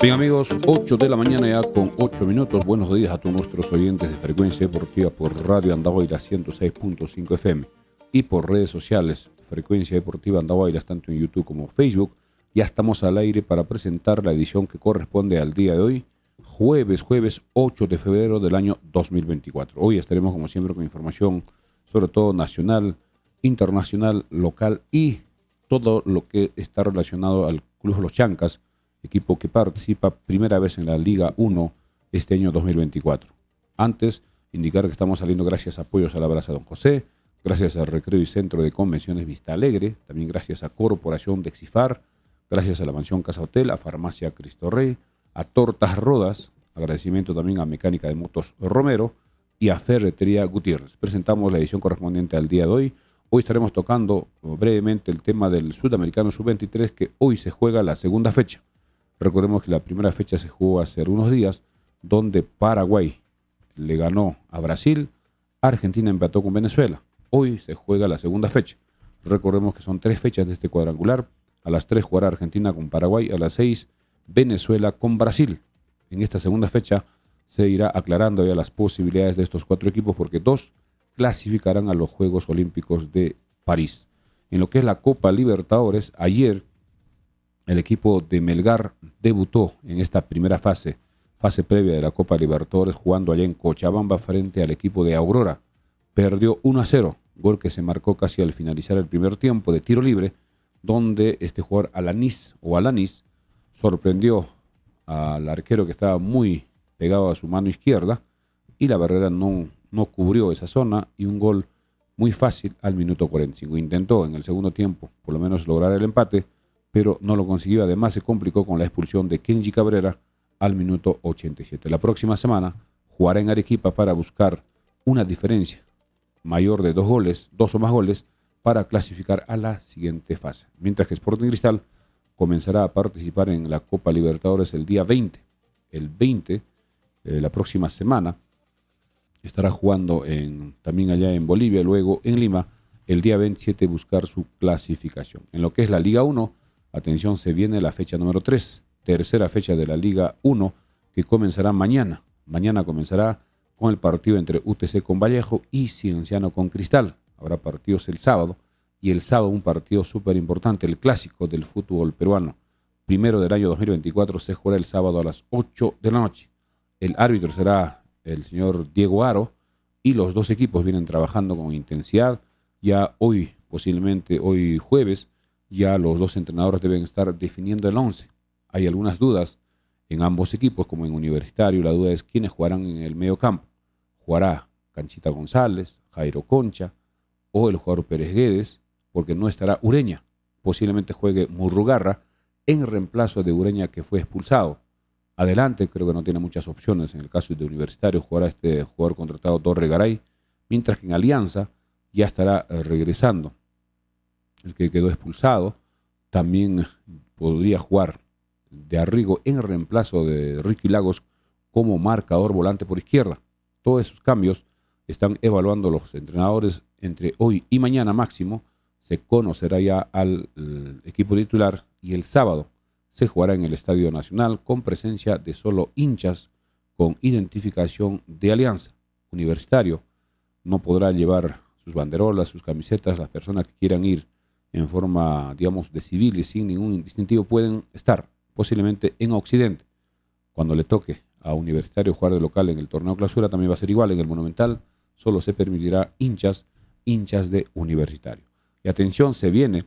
Bien amigos, 8 de la mañana ya con 8 minutos. Buenos días a todos nuestros oyentes de Frecuencia Deportiva por Radio Andahuaylas 106.5 FM y por redes sociales Frecuencia Deportiva Andahuaylas, tanto en YouTube como Facebook. Ya estamos al aire para presentar la edición que corresponde al día de hoy, jueves 8 de febrero del año 2024. Hoy estaremos como siempre con información sobre todo nacional, internacional, local y todo lo que está relacionado al Club Los Chancas, equipo que participa primera vez en la Liga 1 este año 2024. Antes, indicar que estamos saliendo gracias a Apoyos a la Brasa Don José, gracias al Recreo y Centro de Convenciones Vista Alegre, también gracias a Corporación de Exifar, gracias a la Mansión Casa Hotel, a Farmacia Cristo Rey, a Tortas Rodas, agradecimiento también a Mecánica de Motos Romero y a Ferretería Gutiérrez. Presentamos la edición correspondiente al día de hoy. Hoy estaremos tocando brevemente el tema del Sudamericano Sub-23, que hoy se juega la segunda fecha. Recordemos que la primera fecha se jugó hace unos días, donde Paraguay le ganó a Brasil, Argentina empató con Venezuela. Hoy se juega la segunda fecha. Recordemos que son 3 fechas de este cuadrangular. A las 3 jugará Argentina con Paraguay, a las 6 Venezuela con Brasil. En esta segunda fecha se irá aclarando ya las posibilidades de estos 4 equipos, porque 2 clasificarán a los Juegos Olímpicos de París. En lo que es la Copa Libertadores, ayer el equipo de Melgar debutó en esta primera fase previa de la Copa Libertadores, jugando allá en Cochabamba frente al equipo de Aurora. Perdió 1-0, gol que se marcó casi al finalizar el primer tiempo de tiro libre, donde este jugador Alanis sorprendió al arquero que estaba muy pegado a su mano izquierda y la barrera no cubrió esa zona, y un gol muy fácil al minuto 45. Intentó en el segundo tiempo por lo menos lograr el empate, pero no lo consiguió. Además se complicó con la expulsión de Kenji Cabrera al minuto 87. La próxima semana jugará en Arequipa para buscar una diferencia mayor de 2 o más goles, para clasificar a la siguiente fase. Mientras que Sporting Cristal comenzará a participar en la Copa Libertadores el día 20. El 20, la próxima semana, estará jugando también allá en Bolivia, luego en Lima, el día 27 buscar su clasificación. En lo que es la Liga 1, atención, se viene la fecha número 3, tercera fecha de la Liga 1, que comenzará mañana. Mañana comenzará con el partido entre UTC con Vallejo y Cienciano con Cristal. Habrá partidos el sábado, y el sábado un partido súper importante, el clásico del fútbol peruano. Primero del año 2024 se jugará el sábado a las 8 de la noche. El árbitro será el señor Diego Aro, y los 2 equipos vienen trabajando con intensidad. Ya hoy, posiblemente hoy jueves, ya los 2 entrenadores deben estar definiendo el 11. Hay algunas dudas en ambos equipos, como en Universitario. La duda es quiénes jugarán en el medio campo. ¿Jugará Canchita González, Jairo Concha o el jugador Pérez Guedes? Porque no estará Ureña. Posiblemente juegue Murrugarra en reemplazo de Ureña, que fue expulsado. Adelante creo que no tiene muchas opciones. En el caso de Universitario jugará este jugador contratado Torre Garay, mientras que en Alianza ya estará regresando el que quedó expulsado. También podría jugar de Arrigo en reemplazo de Ricky Lagos como marcador volante por izquierda. Todos esos cambios están evaluando los entrenadores. Entre hoy y mañana máximo se conocerá ya al equipo titular, y el sábado se jugará en el Estadio Nacional con presencia de solo hinchas con identificación de Alianza. Universitario no podrá llevar sus banderolas, sus camisetas. Las personas que quieran ir en forma, digamos, de civil y sin ningún distintivo pueden estar posiblemente en Occidente. Cuando le toque a Universitario jugar de local en el torneo clausura, también va a ser igual. En el Monumental solo se permitirá hinchas de Universitario. Y atención, se viene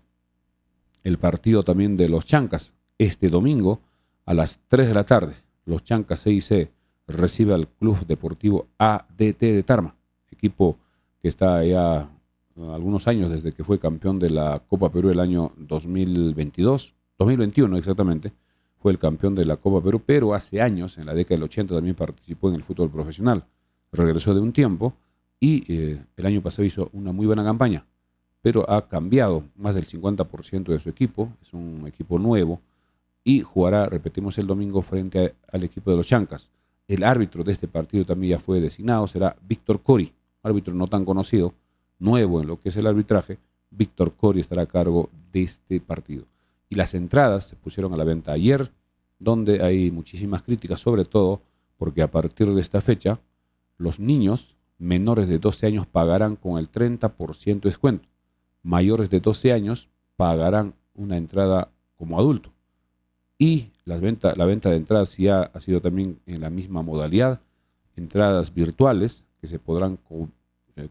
el partido también de los Chancas. Este domingo a las 3 de la tarde, los Chancas CIC recibe al Club Deportivo ADT de Tarma, equipo que está ya algunos años desde que fue campeón de la Copa Perú el año 2021 exactamente, fue el campeón de la Copa Perú, pero hace años, en la década del 80, también participó en el fútbol profesional. Regresó de un tiempo y el año pasado hizo una muy buena campaña, pero ha cambiado más del 50% de su equipo. Es un equipo nuevo y jugará, repetimos, el domingo frente al equipo de los Chancas. El árbitro de este partido también ya fue designado, será Víctor Cori, árbitro no tan conocido, nuevo en lo que es el arbitraje. Víctor Cori estará a cargo de este partido. Y las entradas se pusieron a la venta ayer donde hay muchísimas críticas, sobre todo porque a partir de esta fecha los niños menores de 12 años pagarán con el 30% de descuento. Mayores de 12 años pagarán una entrada como adulto. Y la venta de entradas ya ha sido también en la misma modalidad. Entradas virtuales que se podrán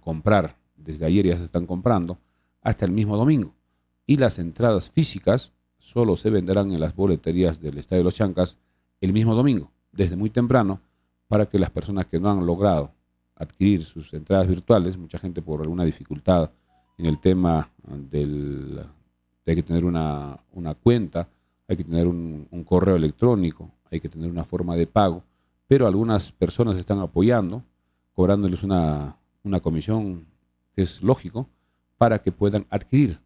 comprar desde ayer, ya se están comprando, hasta el mismo domingo. Y las entradas físicas solo se venderán en las boleterías del Estadio de los Chancas el mismo domingo, desde muy temprano, para que las personas que no han logrado adquirir sus entradas virtuales, mucha gente por alguna dificultad en el tema de hay que tener una cuenta, hay que tener un correo electrónico, hay que tener una forma de pago, pero algunas personas están apoyando, cobrándoles una comisión que es lógico, para que puedan adquirir.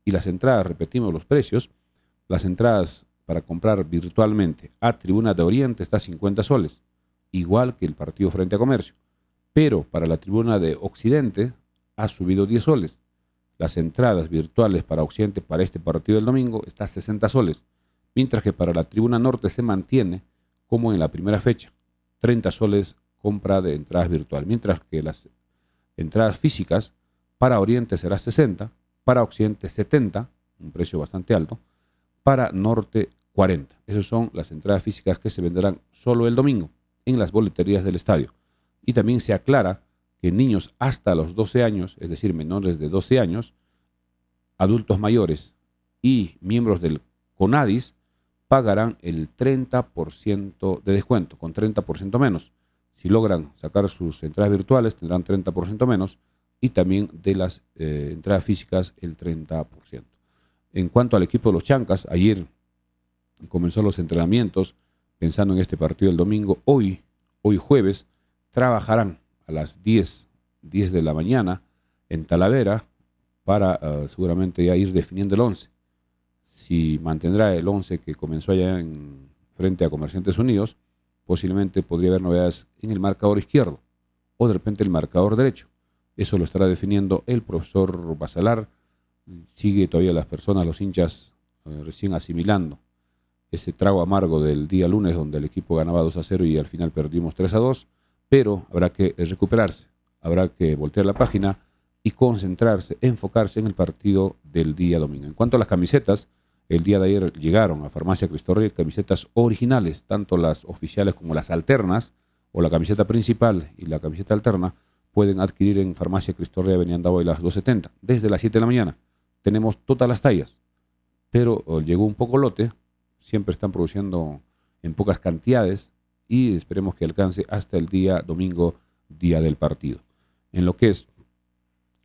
Y las entradas, repetimos los precios, las entradas para comprar virtualmente a Tribuna de Oriente está a 50 soles, igual que el partido frente a Comercio. Pero para la Tribuna de Occidente ha subido 10 soles. Las entradas virtuales para Occidente para este partido del domingo está a 60 soles, mientras que para la Tribuna Norte se mantiene como en la primera fecha, 30 soles compra de entradas virtuales, mientras que las entradas físicas para Oriente será 60, para Occidente 70, un precio bastante alto, para Norte 40. Esas son las entradas físicas que se venderán solo el domingo en las boleterías del estadio. Y también se aclara que niños hasta los 12 años, es decir, menores de 12 años, adultos mayores y miembros del CONADIS pagarán el 30% de descuento, con 30% menos. Si logran sacar sus entradas virtuales, tendrán 30% menos, y también de las entradas físicas el 30%. En cuanto al equipo de los Chancas, ayer comenzó los entrenamientos pensando en este partido del domingo. Hoy jueves, trabajarán a las 10 de la mañana en Talavera para seguramente ya ir definiendo el 11. Si mantendrá el 11 que comenzó allá en frente a Comerciantes Unidos, posiblemente podría haber novedades en el marcador izquierdo o de repente el marcador derecho. Eso lo estará definiendo el profesor Basalar. Sigue todavía las personas, los hinchas, recién asimilando ese trago amargo del día lunes donde el equipo ganaba 2-0 y al final perdimos 3-2, pero habrá que recuperarse, habrá que voltear la página y concentrarse, enfocarse en el partido del día domingo. En cuanto a las camisetas, el día de ayer llegaron a Farmacia Cristo Rey camisetas originales, tanto las oficiales como las alternas, o la camiseta principal y la camiseta alterna, pueden adquirir en Farmacia Cristo Rey, Avenida Andahuaylas las 270, desde las 7 de la mañana. Tenemos todas las tallas, pero llegó un poco lote, siempre están produciendo en pocas cantidades y esperemos que alcance hasta el día domingo, día del partido. En lo que es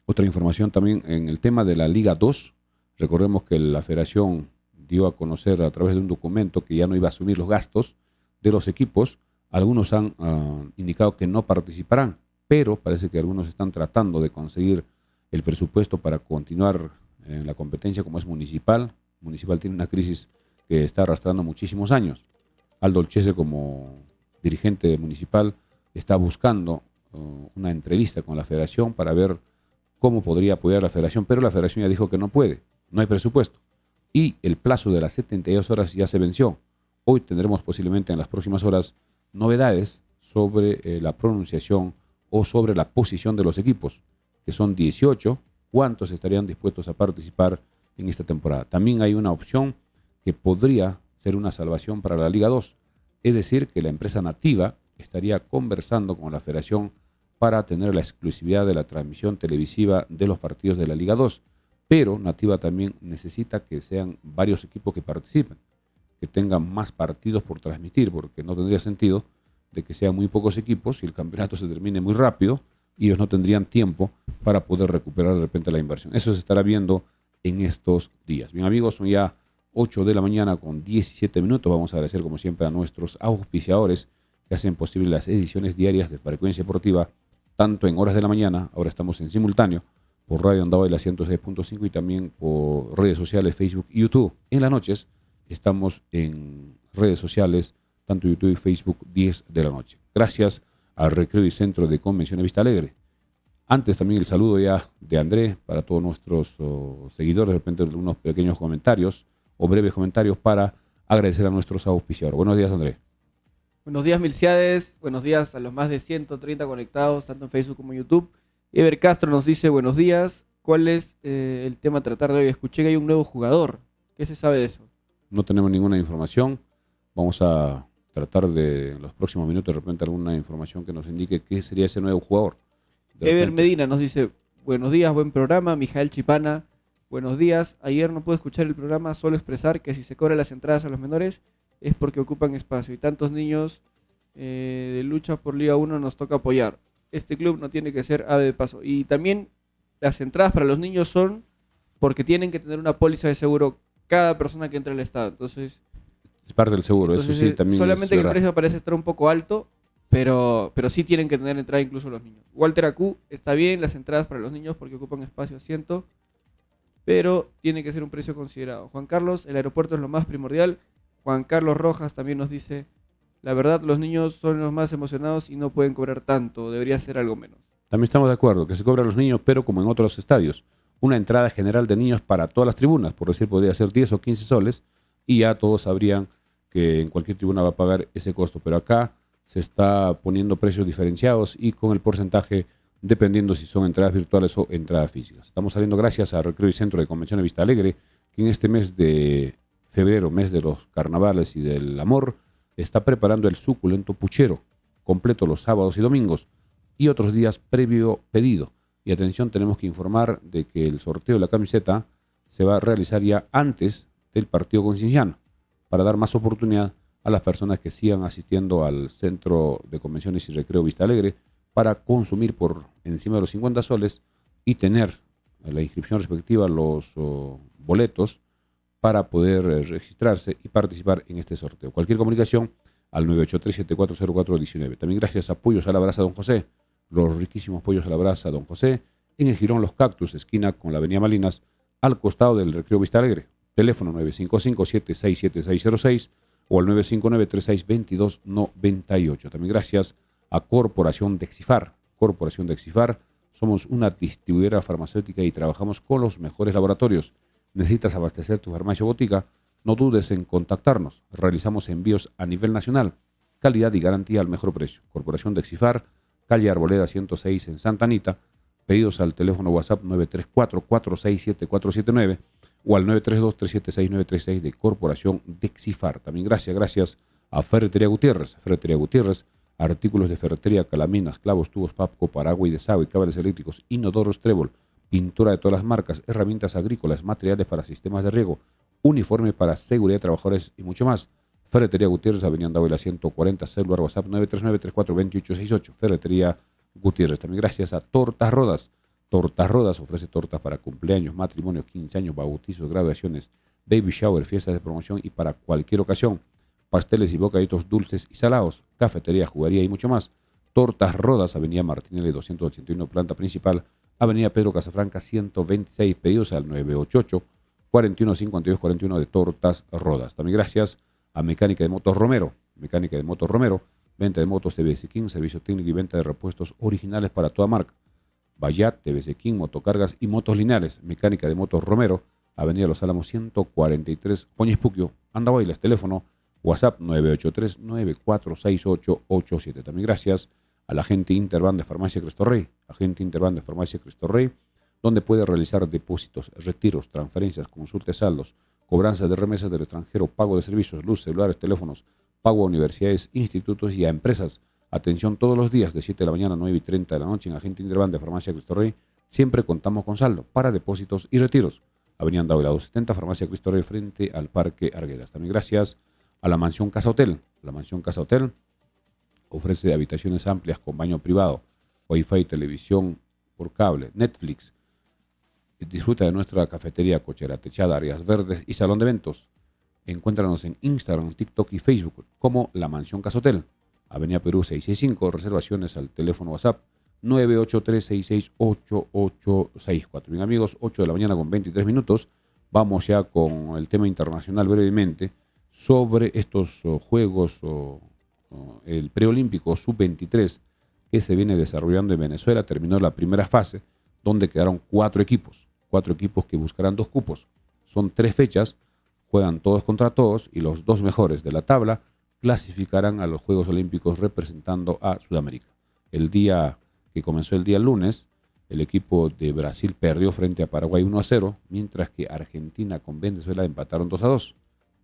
otra información también en el tema de la Liga 2, recordemos que la federación dio a conocer a través de un documento que ya no iba a asumir los gastos de los equipos. Algunos han indicado que no participarán, pero parece que algunos están tratando de conseguir el presupuesto para continuar en la competencia como es Municipal. Municipal tiene una crisis que está arrastrando muchísimos años. Aldo Olchese, como dirigente municipal, está buscando una entrevista con la federación para ver cómo podría apoyar a la federación, pero la federación ya dijo que no puede, no hay presupuesto. Y el plazo de las 72 horas ya se venció. Hoy tendremos posiblemente en las próximas horas novedades sobre la pronunciación o sobre la posición de los equipos, que son 18, cuántos estarían dispuestos a participar en esta temporada. También hay una opción que podría ser una salvación para la Liga 2, es decir, que la empresa nativa estaría conversando con la federación para tener la exclusividad de la transmisión televisiva de los partidos de la Liga 2, pero Nativa también necesita que sean varios equipos que participen, que tengan más partidos por transmitir, porque no tendría sentido de que sean muy pocos equipos y el campeonato se termine muy rápido y ellos no tendrían tiempo para poder recuperar de repente la inversión. Eso se estará viendo en estos días. Bien amigos, son ya 8 de la mañana con 17 minutos. Vamos a agradecer como siempre a nuestros auspiciadores que hacen posible las ediciones diarias de Frecuencia Deportiva, tanto en horas de la mañana, ahora estamos en simultáneo, por Radio Andahuaylas la 106.5 y también por redes sociales, Facebook y YouTube. En las noches estamos en redes sociales, tanto YouTube y Facebook, 10 de la noche. Gracias al Recreo y Centro de Convenciones Vista Alegre. Antes también el saludo ya de André para todos nuestros seguidores, de repente unos pequeños comentarios o breves comentarios para agradecer a nuestros auspiciadores. Buenos días, Andrés. Buenos días, Milciades. Buenos días a los más de 130 conectados, tanto en Facebook como en YouTube. Ever Castro nos dice, buenos días. ¿Cuál es el tema a tratar de hoy? Escuché que hay un nuevo jugador. ¿Qué se sabe de eso? No tenemos ninguna información. Vamos a tratar de, en los próximos minutos, de repente, alguna información que nos indique qué sería ese nuevo jugador. Ever Medina nos dice, buenos días, buen programa. Mijael Chipana, buenos días. Ayer no pude escuchar el programa, solo expresar que si se cobran las entradas a los menores es porque ocupan espacio y tantos niños de lucha por Liga 1 nos toca apoyar. Este club no tiene que ser ave de paso. Y también las entradas para los niños son porque tienen que tener una póliza de seguro cada persona que entra al estado. Entonces, es parte del seguro, eso sí, también solamente es que el precio parece estar un poco alto, pero sí tienen que tener entrada incluso los niños. Walter Acu, está bien las entradas para los niños porque ocupan espacio asiento, pero tiene que ser un precio considerado. Juan Carlos, el aeropuerto es lo más primordial. Juan Carlos Rojas también nos dice, la verdad los niños son los más emocionados y no pueden cobrar tanto, debería ser algo menos. También estamos de acuerdo que se cobra a los niños, pero como en otros estadios, una entrada general de niños para todas las tribunas, por decir, podría ser 10 o 15 soles, y ya todos sabrían que en cualquier tribuna va a pagar ese costo, pero acá se está poniendo precios diferenciados y con el porcentaje dependiendo si son entradas virtuales o entradas físicas. Estamos saliendo gracias a Recreo y Centro de Convenciones Vista Alegre, que en este mes de febrero, mes de los carnavales y del amor, está preparando el suculento puchero, completo los sábados y domingos, y otros días previo pedido. Y atención, tenemos que informar de que el sorteo de la camiseta se va a realizar ya antes del partido con Cienciano, para dar más oportunidad a las personas que sigan asistiendo al Centro de Convenciones y Recreo Vista Alegre para consumir por encima de los 50 soles y tener la inscripción respectiva, los boletos, para poder registrarse y participar en este sorteo. Cualquier comunicación al 983-7404-19. También gracias a Pollos a la Brasa Don José, los riquísimos pollos a la brasa Don José, en el Jirón Los Cactus, esquina con la avenida Malinas, al costado del Recreo Vista Alegre. Teléfono 955-767606 o al 959-3622-98. También gracias a Corporación Dexifar. Corporación Dexifar, somos una distribuidora farmacéutica y trabajamos con los mejores laboratorios. ¿Necesitas abastecer tu farmacia o botica? No dudes en contactarnos. Realizamos envíos a nivel nacional. Calidad y garantía al mejor precio. Corporación Dexifar, calle Arboleda 106 en Santa Anita. Pedidos al teléfono WhatsApp 934-467-479 o al 932-376-936 de Corporación Dexifar. También gracias a Ferretería Gutiérrez. Ferretería Gutiérrez, artículos de ferretería, calaminas, clavos, tubos, papco, paraguas y desagüe, cables eléctricos, inodoros, trébol, pintura de todas las marcas, herramientas agrícolas, materiales para sistemas de riego, uniforme para seguridad de trabajadores y mucho más. Ferretería Gutiérrez, Avenida Andahuayla 140, celular WhatsApp 939-342868. Ferretería Gutiérrez. También gracias a Tortas Rodas. Tortas Rodas ofrece tortas para cumpleaños, matrimonios, 15 años, bautizos, graduaciones, baby shower, fiestas de promoción y para cualquier ocasión. Pasteles y bocaditos dulces y salados, cafetería, juguería y mucho más. Tortas Rodas, Avenida Martinelli 281, planta principal, Avenida Pedro Casafranca 126, pedidos al 988-415241 de Tortas Rodas. También gracias a Mecánica de Motos Romero. Mecánica de Motos Romero, venta de motos TVS King, servicio técnico y venta de repuestos originales para toda marca. Bayat, TVS King, motocargas y motos lineales. Mecánica de Motos Romero, Avenida Los Álamos 143, Poñespuquio, Andahuaylas, teléfono WhatsApp 983-946887. También gracias al agente Interban de Farmacia Cristo Rey. Agente Interban de Farmacia Cristo Rey, donde puede realizar depósitos, retiros, transferencias, consultas, saldos, cobranza de remesas del extranjero, pago de servicios, luz, celulares, teléfonos, pago a universidades, institutos y a empresas. Atención todos los días de 7 de la mañana a 9:30 de la noche en Agente Interban de Farmacia Cristo Rey. Siempre contamos con saldo para depósitos y retiros. Avenida Andahuayla 270, Farmacia Cristo Rey, frente al Parque Arguedas. También gracias a la Mansión Casa Hotel. La Mansión Casa Hotel ofrece habitaciones amplias con baño privado, Wi-Fi, televisión por cable, Netflix. Disfruta de nuestra cafetería, cochera techada, áreas verdes y salón de eventos. Encuéntranos en Instagram, TikTok y Facebook como La Mansión Casa Hotel. Avenida Perú 665, reservaciones al teléfono WhatsApp 983-668864. Bien amigos, 8 de la mañana con 23 minutos. Vamos ya con el tema internacional brevemente sobre estos Juegos, el preolímpico sub-23 que se viene desarrollando en Venezuela. Terminó la primera fase donde quedaron cuatro equipos que buscarán 2 cupos. Son 3 fechas, juegan todos contra todos y los dos mejores de la tabla clasificarán a los Juegos Olímpicos representando a Sudamérica. El día que comenzó el día lunes, el equipo de Brasil perdió frente a Paraguay 1-0, mientras que Argentina con Venezuela empataron 2-2.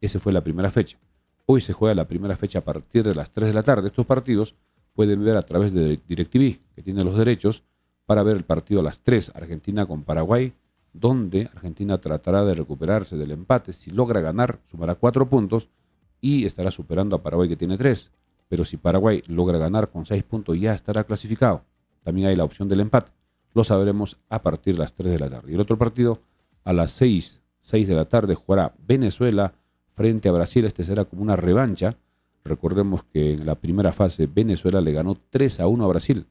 Esa fue la primera fecha. Hoy se juega la primera fecha a partir de las 3 de la tarde. Estos partidos pueden ver a través de DirecTV, que tiene los derechos para ver el partido a las 3, Argentina con Paraguay, donde Argentina tratará de recuperarse del empate. Si logra ganar, sumará 4 puntos y estará superando a Paraguay, que tiene 3. Pero si Paraguay logra ganar con 6 puntos, ya estará clasificado. También hay la opción del empate. Lo sabremos a partir de las 3 de la tarde. Y el otro partido, a las 6 de la tarde, jugará Venezuela frente a Brasil. Este será como una revancha. Recordemos que en la primera fase Venezuela le ganó 3-1 a Brasil.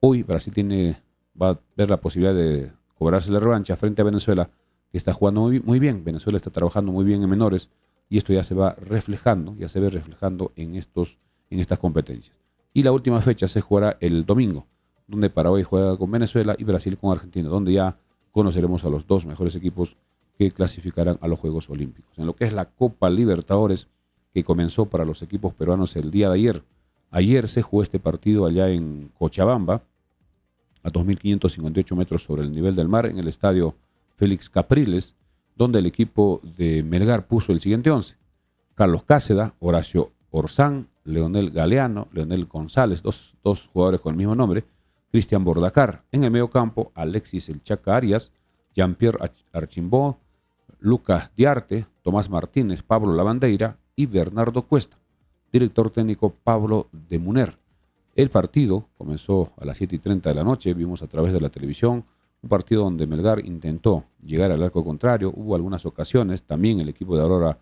Hoy Brasil va a ver la posibilidad de cobrarse la revancha frente a Venezuela, que está jugando muy bien. Venezuela está trabajando muy bien en menores y esto ya se va reflejando, ya se ve reflejando en estas competencias. Y la última fecha se jugará el domingo, donde Paraguay juega con Venezuela y Brasil con Argentina, donde ya conoceremos a los dos mejores equipos que clasificarán a los Juegos Olímpicos. En lo que es la Copa Libertadores, que comenzó para los equipos peruanos el día de ayer. Ayer se jugó este partido allá en Cochabamba, a 2.558 metros sobre el nivel del mar, en el estadio Félix Capriles, donde el equipo de Melgar puso el siguiente 11. Carlos Cáceda, Horacio Orzán, Leonel Galeano, Leonel González, dos jugadores con el mismo nombre, Cristian Bordacar. En el medio campo, Alexis El Chaca Arias, Jean-Pierre Archimbó, Lucas Diarte, Tomás Martínez, Pablo Lavandeira y Bernardo Cuesta. Director técnico Pablo de Muner. El partido comenzó a las 7:30 de la noche, vimos a través de la televisión, un partido donde Melgar intentó llegar al arco contrario, hubo algunas ocasiones, también el equipo de Aurora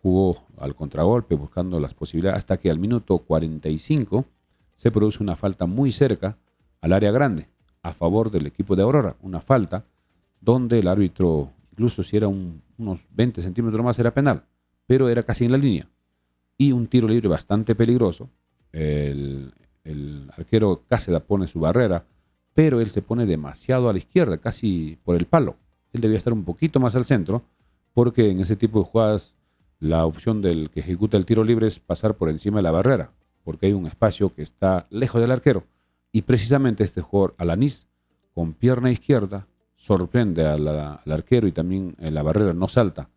jugó al contragolpe buscando las posibilidades, hasta que al minuto 45 se produce una falta muy cerca al área grande, a favor del equipo de Aurora, una falta donde el árbitro, incluso si era unos 20 centímetros más, era penal, pero era casi en la línea, y un tiro libre bastante peligroso. El arquero Cáceda pone su barrera, pero él se pone demasiado a la izquierda, casi por el palo. Él debía estar un poquito más al centro, porque en ese tipo de jugadas la opción del que ejecuta el tiro libre es pasar por encima de la barrera, porque hay un espacio que está lejos del arquero. Y precisamente este jugador, Alanís, con pierna izquierda, sorprende al arquero y también en la barrera no salta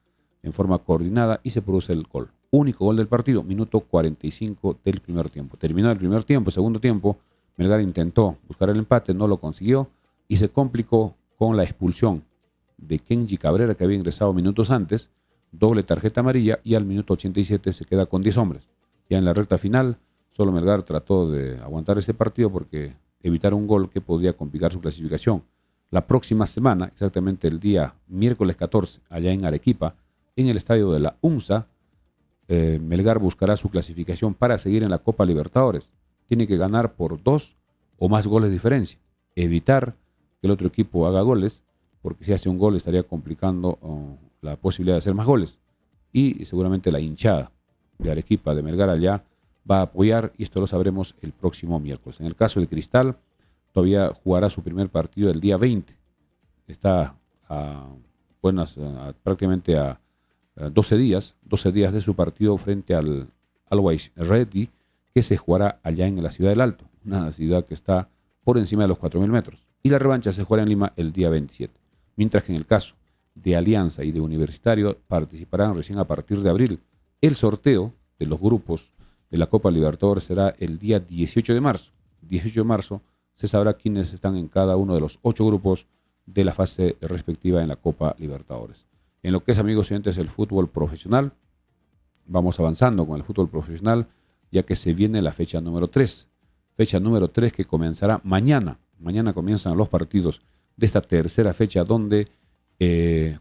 en forma coordinada y se produce el gol. Único gol del partido, minuto 45 del primer tiempo. Terminó el primer tiempo, segundo tiempo, Melgar intentó buscar el empate, no lo consiguió y se complicó con la expulsión de Kenji Cabrera, que había ingresado minutos antes, doble tarjeta amarilla, y al minuto 87 se queda con 10 hombres. Ya en la recta final, solo Melgar trató de aguantar ese partido porque evitar un gol que podía complicar su clasificación. La próxima semana, exactamente el día miércoles 14, allá en Arequipa, en el estadio de la UNSA, Melgar buscará su clasificación para seguir en la Copa Libertadores. Tiene que ganar por 2 o más goles de diferencia. Evitar que el otro equipo haga goles, porque si hace un gol estaría complicando la posibilidad de hacer más goles. Y seguramente la hinchada de Arequipa, de Melgar allá, va a apoyar, y esto lo sabremos el próximo miércoles. En el caso de Cristal, todavía jugará su primer partido el día 20. Está prácticamente a 12 días de su partido frente al Always Ready, que se jugará allá en la ciudad del Alto, una ciudad que está por encima de los 4.000 metros. Y la revancha se jugará en Lima el día 27. Mientras que en el caso de Alianza y de Universitario participarán recién a partir de abril. El sorteo de los grupos de la Copa Libertadores será el día 18 de marzo. 18 de marzo se sabrá quiénes están en cada uno de los 8 grupos de la fase respectiva en la Copa Libertadores. En lo que es, amigos y oyentes, el fútbol profesional, vamos avanzando con el fútbol profesional, ya que se viene la fecha número 3. Fecha número 3 que comenzará mañana. Mañana comienzan los partidos de esta tercera fecha, donde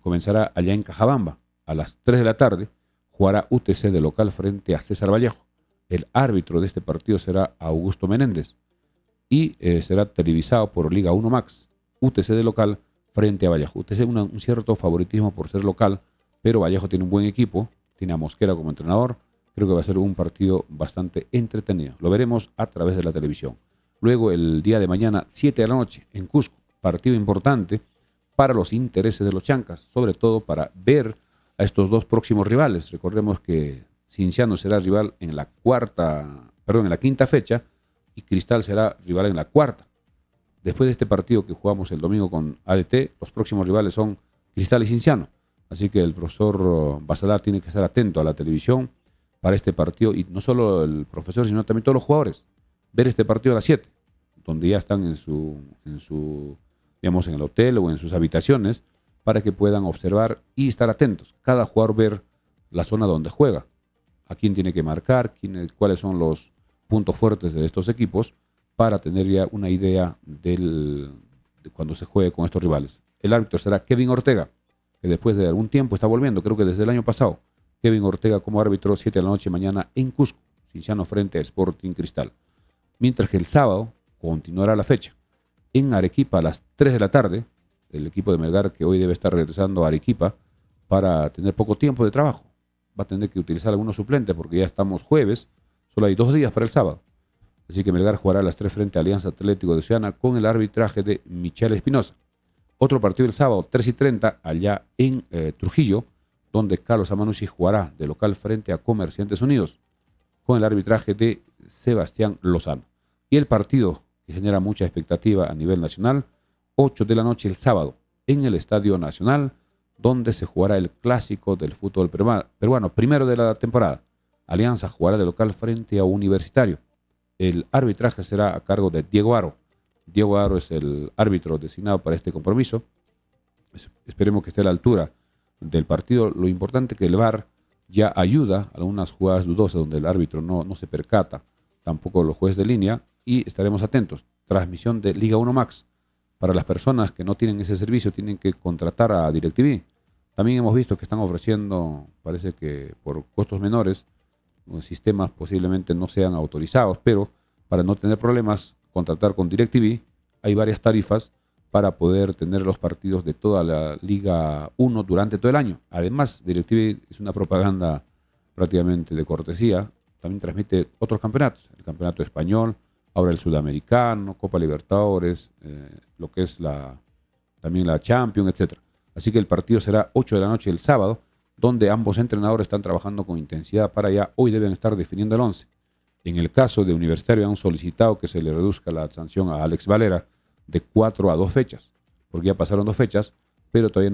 comenzará allá en Cajabamba. A las 3 de la tarde jugará UTC de local frente a César Vallejo. El árbitro de este partido será Augusto Menéndez y será televisado por Liga 1 Max. UTC de local frente a Vallejo. UTC un cierto favoritismo por ser local, pero Vallejo tiene un buen equipo, tiene a Mosquera como entrenador. Creo que va a ser un partido bastante entretenido. Lo veremos a través de la televisión. Luego, el día de mañana, 7 de la noche, en Cusco. Partido importante para los intereses de los chancas, sobre todo para ver a estos dos próximos rivales. Recordemos que Cienciano será rival en la quinta fecha y Cristal será rival en la cuarta. Después de este partido que jugamos el domingo con ADT, los próximos rivales son Cristal y Cienciano. Así que el profesor Basalar tiene que estar atento a la televisión para este partido, y no solo el profesor, sino también todos los jugadores. Ver este partido a las 7, donde ya están digamos, en el hotel o en sus habitaciones, para que puedan observar y estar atentos. Cada jugador ver la zona donde juega, a quién tiene que marcar, cuáles son los puntos fuertes de estos equipos, para tener ya una idea de cuando se juegue con estos rivales. El árbitro será Kevin Ortega, que después de algún tiempo está volviendo, creo que desde el año pasado. Kevin Ortega como árbitro, 7 de la noche mañana en Cusco, Cienciano frente a Sporting Cristal. Mientras que el sábado continuará la fecha. En Arequipa a las 3 de la tarde, el equipo de Melgar, que hoy debe estar regresando a Arequipa para tener poco tiempo de trabajo, va a tener que utilizar algunos suplentes porque ya estamos jueves, solo hay 2 días para el sábado. Así que Melgar jugará a las 3 frente a Alianza Atlético de Ciudadana con el arbitraje de Michel Espinosa. Otro partido el sábado, 3:30, allá en Trujillo, donde Carlos Amanucci jugará de local frente a Comerciantes Unidos, con el arbitraje de Sebastián Lozano. Y el partido que genera mucha expectativa a nivel nacional, 8 de la noche el sábado, en el Estadio Nacional, donde se jugará el clásico del fútbol peruano, primero de la temporada. Alianza jugará de local frente a Universitario. El arbitraje será a cargo de Diego Aro. Diego Aro es el árbitro designado para este compromiso. Esperemos que esté a la altura del partido. Lo importante es que el VAR ya ayuda a algunas jugadas dudosas donde el árbitro no se percata, tampoco los jueces de línea, y estaremos atentos. Transmisión de Liga 1 Max. Para las personas que no tienen ese servicio, tienen que contratar a DirecTV. También hemos visto que están ofreciendo, parece que por costos menores, sistemas posiblemente no sean autorizados, pero para no tener problemas, contratar con DirecTV. Hay varias tarifas para poder tener los partidos de toda la Liga 1 durante todo el año. Además, DirecTV es una propaganda prácticamente de cortesía. También transmite otros campeonatos, el campeonato español, ahora el sudamericano, Copa Libertadores, lo que es también la Champions, etc. Así que el partido será 8 de la noche el sábado, donde ambos entrenadores están trabajando con intensidad para ya hoy deben estar definiendo el 11. En el caso de Universitario han solicitado que se le reduzca la sanción a Alex Valera de 4 a 2 fechas, porque ya pasaron 2 fechas, pero todavía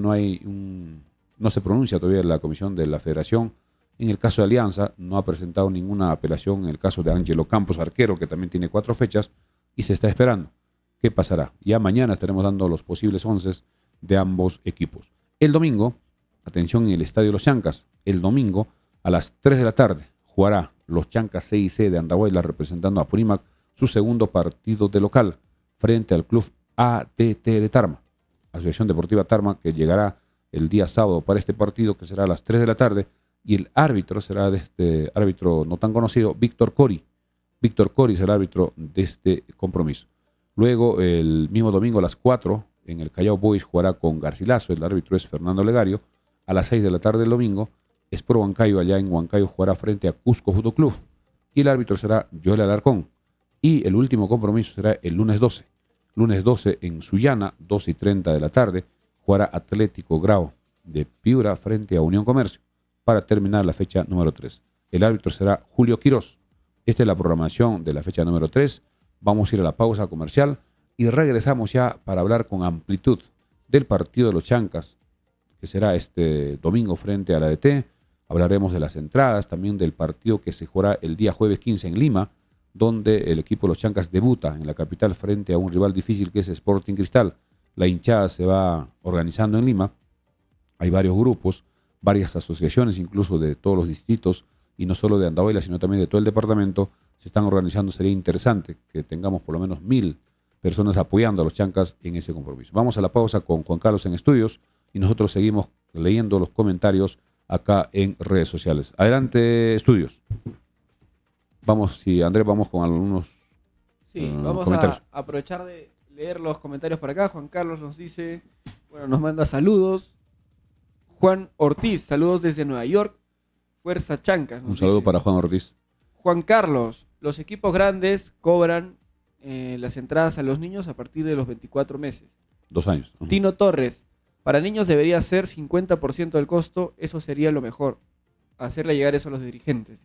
no se pronuncia todavía la comisión de la federación. En el caso de Alianza no ha presentado ninguna apelación en el caso de Ángelo Campos, arquero, que también tiene 4 fechas y se está esperando. ¿Qué pasará? Ya mañana estaremos dando los posibles 11 de ambos equipos. El domingo, atención, en el Estadio Los Chancas, el domingo a las 3 de la tarde jugará los Chancas CIC de Andahuayla representando a Apurímac su segundo partido de local frente al club ATT de Tarma, Asociación Deportiva Tarma, que llegará el día sábado para este partido que será a las 3 de la tarde, y el árbitro será de este árbitro no tan conocido, Víctor Cori. Víctor Cori será el árbitro de este compromiso. Luego, el mismo domingo a las 4, en el Callao Boys jugará con Garcilaso, el árbitro es Fernando Legario. A las 6 de la tarde el domingo, Esporo Huancayo, allá en Huancayo, jugará frente a Cusco Fútbol Club, y el árbitro será Joel Alarcón. Y el último compromiso será el lunes 12. Lunes 12 en Sullana, 2:30 de la tarde, jugará Atlético Grau de Piura frente a Unión Comercio, para terminar la fecha número 3. El árbitro será Julio Quirós. Esta es la programación de la fecha número 3. Vamos a ir a la pausa comercial y regresamos ya para hablar con amplitud del partido de los Chancas, que será este domingo frente a la ADT. Hablaremos de las entradas, también del partido que se jugará el día jueves 15 en Lima, donde el equipo de los Chancas debuta en la capital frente a un rival difícil que es Sporting Cristal. La hinchada se va organizando en Lima. Hay varios grupos, varias asociaciones, incluso de todos los distritos, y no solo de Andahuayla, sino también de todo el departamento, se están organizando. Sería interesante que tengamos por lo menos 1000 personas apoyando a los Chancas en ese compromiso. Vamos a la pausa con Juan Carlos en estudios y nosotros seguimos leyendo los comentarios acá en redes sociales. Adelante, estudios. Vamos, si Andrés, vamos con algunos vamos comentarios. a aprovechar de leer los comentarios por acá. Juan Carlos nos dice, nos manda saludos. Juan Ortiz, saludos desde Nueva York. Fuerza Chancas. Un saludo para Juan Ortiz. Juan Carlos, los equipos grandes cobran las entradas a los niños a partir de los 24 meses. 2 años. Tino Torres, Para niños debería ser 50% del costo, eso sería lo mejor. Hacerle llegar eso a los dirigentes.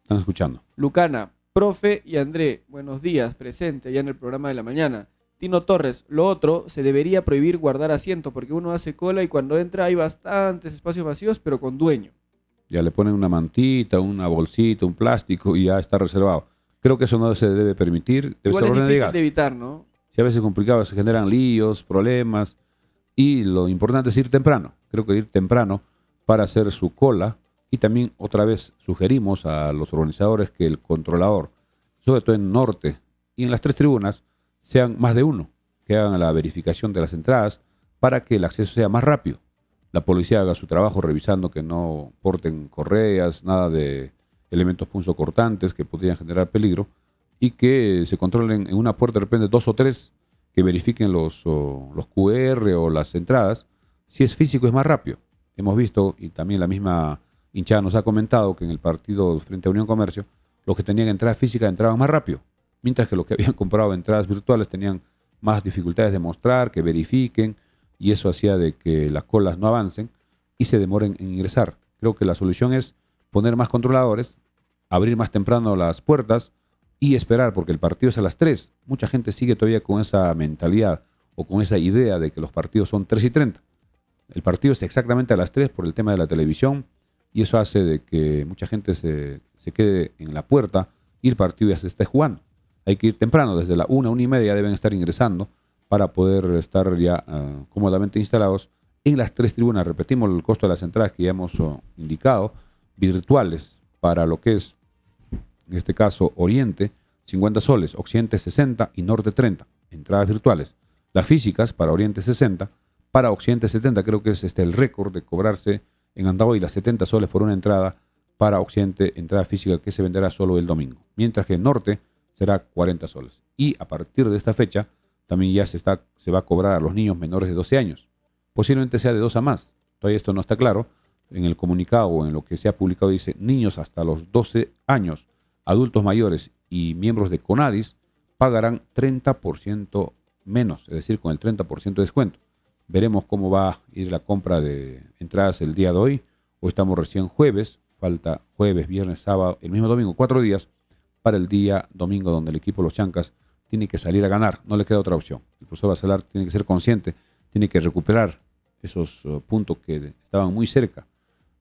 Están escuchando. Lucana, profe y André, buenos días, presente ya en el programa de la mañana. Tino Torres, lo otro, se debería prohibir guardar asiento porque uno hace cola y cuando entra hay bastantes espacios vacíos, pero con dueño. Ya le ponen una mantita, una bolsita, un plástico y ya está reservado. Creo que eso no se debe permitir. Debe Igual ser es orden difícil legal. de evitar, ¿no? Si a veces es complicado, se generan líos, problemas. Y lo importante es ir temprano. Creo que ir temprano para hacer su cola. Y también otra vez sugerimos a los organizadores que el controlador, sobre todo en norte y en las 3 tribunas, sean más de uno, que hagan la verificación de las entradas para que el acceso sea más rápido. La policía haga su trabajo revisando que no porten correas, nada de elementos punzocortantes que podrían generar peligro y que se controlen en una puerta de repente 2 o 3 que verifiquen los QR o las entradas. Si es físico es más rápido. Hemos visto, y también la misma hinchada nos ha comentado, que en el partido frente a Unión Comercio, los que tenían entrada física entraban más rápido, mientras que los que habían comprado entradas virtuales tenían más dificultades de mostrar, que verifiquen, y eso hacía de que las colas no avancen y se demoren en ingresar. Creo que la solución es poner más controladores, abrir más temprano las puertas y esperar, porque el partido es a las 3. Mucha gente sigue todavía con esa mentalidad o con esa idea de que los partidos son 3:30. El partido es exactamente a las 3 por el tema de la televisión y eso hace de que mucha gente se quede en la puerta y el partido ya se esté jugando. Hay que ir temprano, desde la 1:30 deben estar ingresando para poder estar ya cómodamente instalados en las 3 tribunas. Repetimos el costo de las entradas que ya hemos indicado, virtuales para lo que es, en este caso, Oriente, 50 soles, Occidente 60 y Norte 30, entradas virtuales. Las físicas para Oriente 60, para Occidente 70, creo que es el récord de cobrarse en Andahuaylas 70 soles por una entrada, para Occidente, entrada física que se venderá solo el domingo, mientras que en Norte será 40 soles. Y a partir de esta fecha, también ya se va a cobrar a los niños menores de 12 años. Posiblemente sea de 2 a más. Todavía esto no está claro. En el comunicado o en lo que se ha publicado dice niños hasta los 12 años, adultos mayores y miembros de CONADIS pagarán 30% menos, es decir, con el 30% de descuento. Veremos cómo va a ir la compra de entradas el día de hoy. Hoy estamos recién jueves, falta jueves, viernes, sábado, el mismo domingo, 4 días para el día domingo donde el equipo Los Chancas tiene que salir a ganar, no le queda otra opción. El profesor Bacelar tiene que ser consciente, tiene que recuperar esos puntos que estaban muy cerca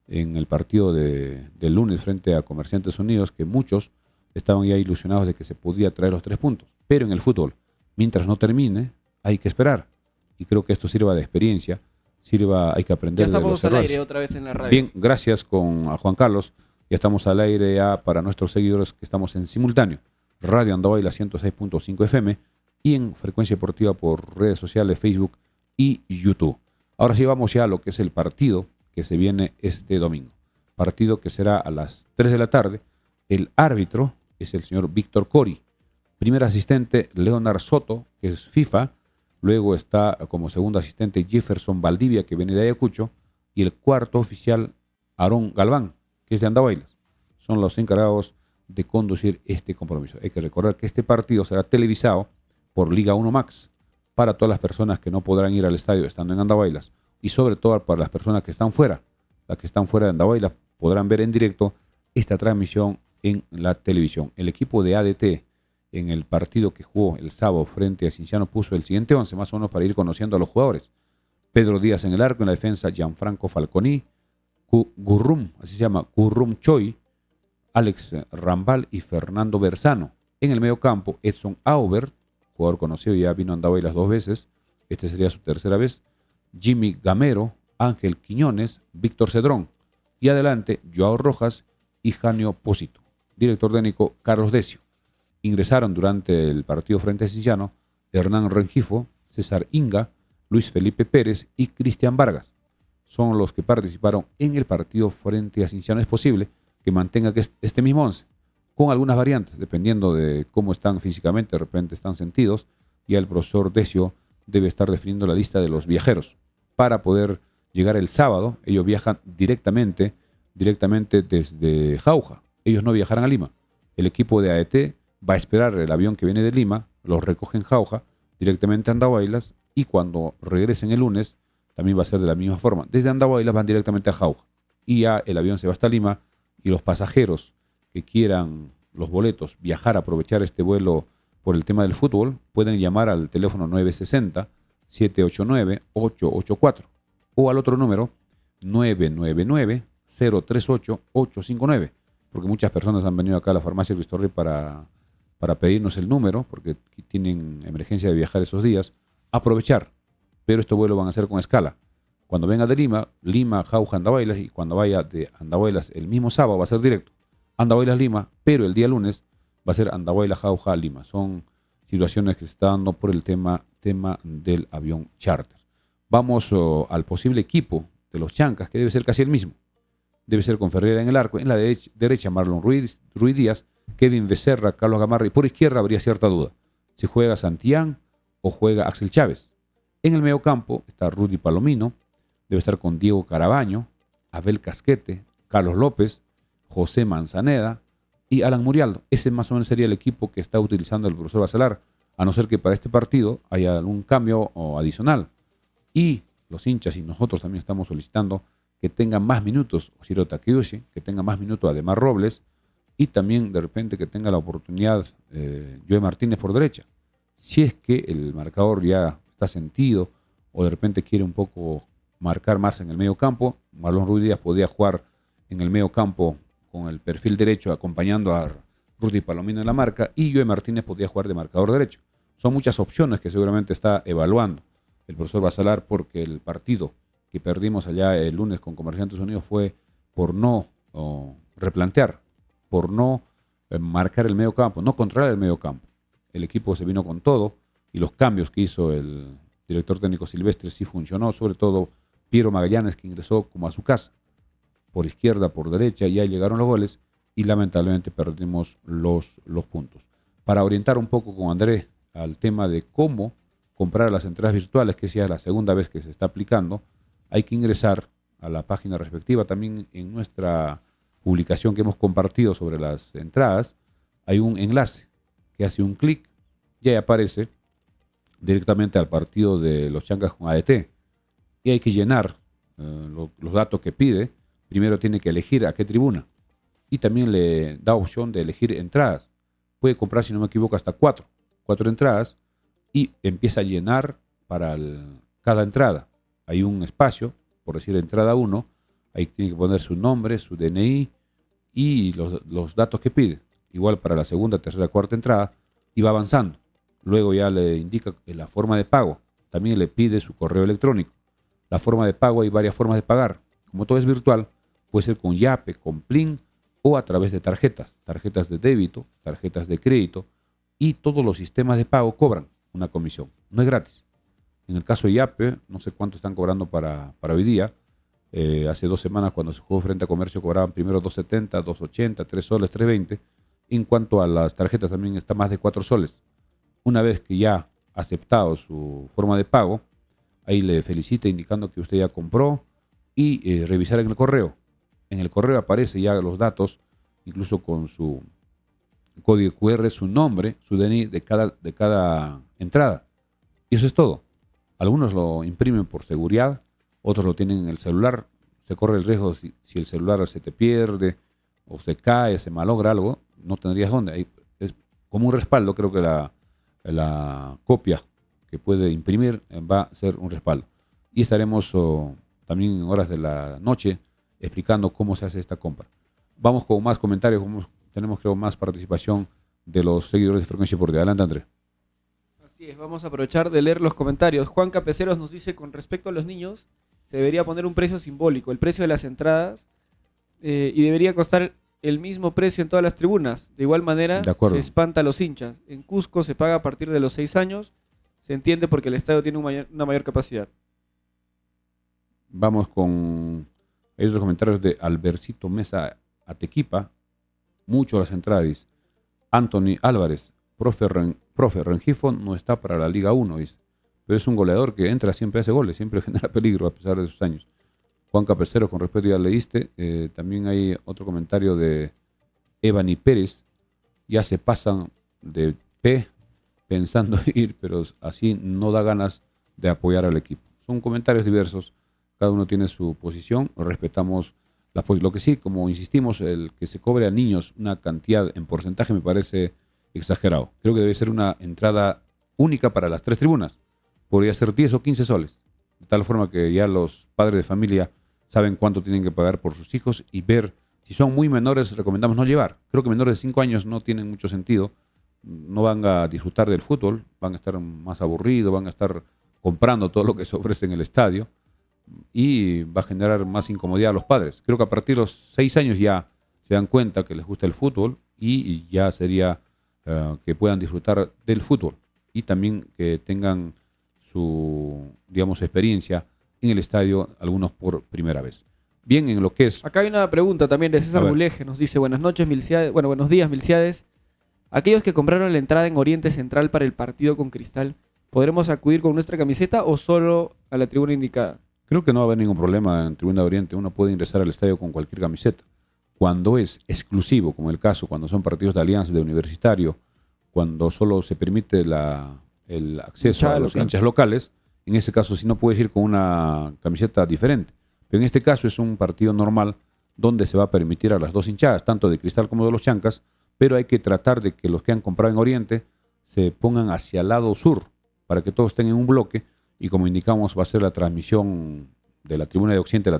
en el partido del lunes frente a Comerciantes Unidos, que muchos estaban ya ilusionados de que se podía traer los 3 puntos. Pero en el fútbol, mientras no termine, hay que esperar. Y creo que esto sirva de experiencia, hay que aprender Ya de los estamos al errores. aire otra vez en la radio. Bien, gracias a Juan Carlos. Ya estamos al aire ya para nuestros seguidores que estamos en simultáneo. Radio Andahuaylas 106.5 FM y en Frecuencia Deportiva por redes sociales, Facebook y YouTube. Ahora sí vamos ya a lo que es el partido que se viene este domingo. Partido que será a las 3 de la tarde. El árbitro es el señor Víctor Cori. Primer asistente, Leonard Soto, que es FIFA. Luego está como segundo asistente Jefferson Valdivia, que viene de Ayacucho. Y el cuarto oficial, Aarón Galván, que es de Andahuaylas. Son los encargados de conducir este compromiso. Hay que recordar que este partido será televisado por Liga 1 Max para todas las personas que no podrán ir al estadio estando en Andahuaylas y sobre todo para las personas que están fuera. Las que están fuera de Andahuaylas podrán ver en directo esta transmisión en la televisión. El equipo de ADT en el partido que jugó el sábado frente a Cienciano puso el siguiente 11 más o menos para ir conociendo a los jugadores. Pedro Díaz en el arco, en la defensa Gianfranco Falconi, Gurrum, así se llama, Gurrum Choi, Alex Rambal y Fernando Berzano. En el medio campo, Edson Aubert, jugador conocido, ya vino a Andahuaylas 2 veces, este sería su tercera vez, Jimmy Gamero, Ángel Quiñones, Víctor Cedrón. Y adelante, Joao Rojas y Janio Pósito. Director técnico, Carlos Decio. Ingresaron durante el partido frente a Cienciano Hernán Rengifo, César Inga, Luis Felipe Pérez y Cristian Vargas. Son los que participaron en el partido frente a Cienciano. Es posible que mantenga este mismo 11, con algunas variantes, dependiendo de cómo están físicamente, de repente están sentidos, y el profesor Decio debe estar definiendo la lista de los viajeros para poder llegar el sábado. Ellos viajan directamente desde Jauja. Ellos no viajarán a Lima. El equipo de AET va a esperar el avión que viene de Lima, los recoge en Jauja, directamente a Andahuaylas, y cuando regresen el lunes, también va a ser de la misma forma. Desde Andahuaylas van directamente a Jauja y ya el avión se va hasta Lima y los pasajeros que quieran los boletos viajar, aprovechar este vuelo por el tema del fútbol, pueden llamar al teléfono 960-789-884 o al otro número 999-038-859, porque muchas personas han venido acá a la farmacia Cristo Rey para pedirnos el número, porque tienen emergencia de viajar esos días, aprovechar, pero estos vuelos van a ser con escala. Cuando venga de Lima, Lima, Jauja, Andahuaylas, y cuando vaya de Andahuaylas el mismo sábado va a ser directo. Andahuaylas, Lima, pero el día lunes va a ser Andahuaylas, Jauja, Lima. Son situaciones que se están dando por el tema del avión charter. Vamos al posible equipo de los Chancas, que debe ser casi el mismo. Debe ser con Ferreira en el arco, en la derecha Marlon Ruiz Díaz, Kevin Becerra, Carlos Gamarra, y por izquierda habría cierta duda si juega Santillán o juega Axel Chávez. En el medio campo está Rudy Palomino, debe estar con Diego Carabaño, Abel Casquete, Carlos López, José Manzaneda y Alan Murialdo. Ese más o menos sería el equipo que está utilizando el profesor Bacelar, a no ser que para este partido haya algún cambio o adicional. Y los hinchas y nosotros también estamos solicitando que tengan más minutos Oshiro Takeuchi, que tenga más minutos Ademar Robles, y también de repente que tenga la oportunidad Joe Martínez por derecha. Si es que el marcador ya está sentido o de repente quiere un poco marcar más en el medio campo, Marlon Ruiz Díaz podría jugar en el medio campo con el perfil derecho acompañando a Rudy Palomino en la marca, y Joe Martínez podría jugar de marcador derecho. Son muchas opciones que seguramente está evaluando el profesor Bacelar, porque el partido que perdimos allá el lunes con Comerciantes Unidos fue por no replantear, por no marcar el medio campo, no controlar el medio campo. El equipo se vino con todo y los cambios que hizo el director técnico Silvestre sí funcionó, sobre todo Piero Magallanes, que ingresó como a su casa, por izquierda, por derecha, ya llegaron los goles y lamentablemente perdimos los puntos. Para orientar un poco con Andrés al tema de cómo comprar las entradas virtuales, que sea la segunda vez que se está aplicando, hay que ingresar a la página respectiva. También en nuestra publicación que hemos compartido sobre las entradas, hay un enlace que hace un clic y ahí aparece directamente al partido de los Chancas con ADT. Y hay que llenar los datos que pide. Primero tiene que elegir a qué tribuna. Y también le da opción de elegir entradas. Puede comprar, si no me equivoco, hasta cuatro entradas y empieza a llenar para cada entrada. Hay un espacio, por decir entrada 1, ahí tiene que poner su nombre, su DNI y los datos que pide. Igual para la segunda, tercera, cuarta entrada, y va avanzando. Luego ya le indica la forma de pago. También le pide su correo electrónico. La forma de pago, hay varias formas de pagar. Como todo es virtual, puede ser con Yape, con Plin o a través de tarjetas de débito, tarjetas de crédito, y todos los sistemas de pago cobran una comisión. No es gratis. En el caso de Yape, no sé cuánto están cobrando para hoy día. Hace 2 semanas cuando se jugó frente a Comercio cobraban primero 2.70, 2.80, 3 soles, 3.20. En cuanto a las tarjetas también está más de 4 soles. Una vez que ya ha aceptado su forma de pago, ahí le felicita indicando que usted ya compró y revisar en el correo. En el correo aparece ya los datos, incluso con su código QR, su nombre, su DNI de cada entrada. Y eso es todo. Algunos lo imprimen por seguridad, otros lo tienen en el celular. Se corre el riesgo si el celular se te pierde o se cae, se malogra algo, no tendrías dónde. Ahí es como un respaldo, creo que la copia que puede imprimir va a ser un respaldo. Y estaremos también en horas de la noche explicando cómo se hace esta compra. Vamos con más comentarios, tenemos creo más participación de los seguidores de Frecuencia Deportiva. Adelante, Andrés. Así es, vamos a aprovechar de leer los comentarios. Juan Capeceros nos dice, con respecto a los niños, se debería poner un precio simbólico, el precio de las entradas, y debería costar el mismo precio en todas las tribunas. De igual manera, se espanta a los hinchas. En Cusco se paga a partir de los 6 años, se entiende porque el estadio tiene una mayor capacidad. Vamos con otros comentarios de Albercito Mesa Atequipa. Mucho las entradas. Anthony Álvarez, profe Rengifo no está para la Liga 1, dice. Pero es un goleador que entra, siempre hace goles, siempre genera peligro a pesar de sus años. Juan Capecero, con respeto, ya leíste. También hay otro comentario de Evany Pérez. Ya se pasan de P pensando ir, pero así no da ganas de apoyar al equipo. son comentarios diversos, cada uno tiene su posición, respetamos lo que sí, como insistimos, el que se cobre a niños una cantidad en porcentaje me parece exagerado. Creo que debe ser una entrada única para las 3 tribunas. Podría ser 10 o 15 soles, de tal forma que ya los padres de familia saben cuánto tienen que pagar por sus hijos y ver, si son muy menores, recomendamos no llevar. Creo que menores de 5 años no tienen mucho sentido, no van a disfrutar del fútbol, van a estar más aburridos, van a estar comprando todo lo que se ofrece en el estadio y va a generar más incomodidad a los padres. Creo que a partir de los 6 años ya se dan cuenta que les gusta el fútbol y ya sería que puedan disfrutar del fútbol y también que tengan su, digamos, experiencia en el estadio, algunos por primera vez. Bien, en lo que es... Acá hay una pregunta también de César Muleje, nos dice, buenas noches, Milciades. Bueno, buenos días, Milciades. Aquellos que compraron la entrada en Oriente Central para el partido con Cristal, ¿podremos acudir con nuestra camiseta o solo a la tribuna indicada? Creo que no va a haber ningún problema en Tribuna de Oriente. Uno puede ingresar al estadio con cualquier camiseta. Cuando es exclusivo, como el caso, cuando son partidos de Alianza, de Universitario, cuando solo se permite el acceso a los hinchas locales, en ese caso sí no puedes ir con una camiseta diferente. Pero en este caso es un partido normal donde se va a permitir a las dos hinchadas, tanto de Cristal como de los Chancas, pero hay que tratar de que los que han comprado en Oriente se pongan hacia el lado sur, para que todos estén en un bloque, y como indicamos va a ser la transmisión de la tribuna de Occidente,